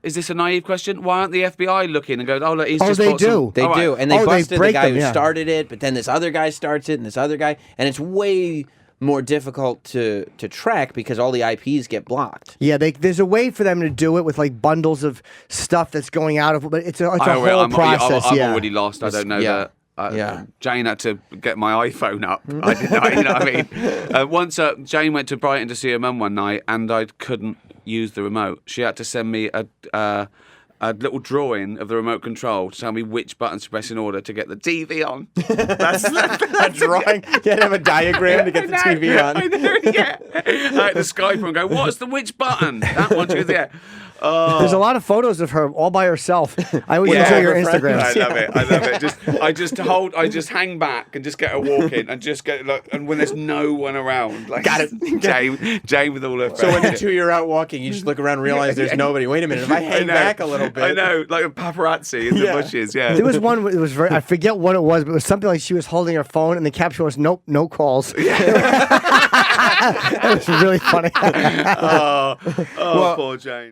S4: is this a naive question? Why aren't the FBI looking and go, oh look, he's
S2: Oh,
S4: just
S2: they
S4: bought some-"
S2: do.
S1: They
S4: All right.
S1: do, and they
S2: Oh, they
S1: busted the
S2: break
S1: guy
S2: them,
S1: who
S2: yeah.
S1: started it, but then this other guy starts it, and this other guy, and it's way more difficult to track because all the IPs get blocked.
S2: Yeah, there's a way for them to do it with like bundles of stuff that's going out of, but it's a whole
S4: I'm
S2: process.
S4: I'm
S2: yeah.
S4: already lost. I don't know
S1: yeah.
S4: that.
S1: Yeah.
S4: Jane had to get my iPhone up. I didn't know, you know what I mean? Once Jane went to Brighton to see her mum one night, and I couldn't use the remote. She had to send me a little drawing of the remote control to tell me which buttons to press in order to get the TV on. That's
S1: A drawing. You had to have a diagram to get the TV on.
S4: I know, yeah. I had to Skype her and go, what's the which button? That one. She was there.
S2: There's a lot of photos of her all by herself. I always
S1: Yeah,
S2: enjoy your
S1: her friends.
S2: Instagram.
S4: I love it. I just hang back and just get her walking and just get like, and when there's no one around, like
S1: Got it.
S4: Jane with all her friends.
S1: So when the two you're out walking, you just look around and realize there's nobody. Wait a minute, if I hang back a little bit.
S4: I know, like a paparazzi in the
S1: Yeah.
S4: bushes. Yeah.
S2: There was one. It was very. I forget what it was, but it was something like she was holding her phone, and the caption was "Nope, no calls." It was really funny.
S4: Oh,
S1: Well,
S4: poor Jane.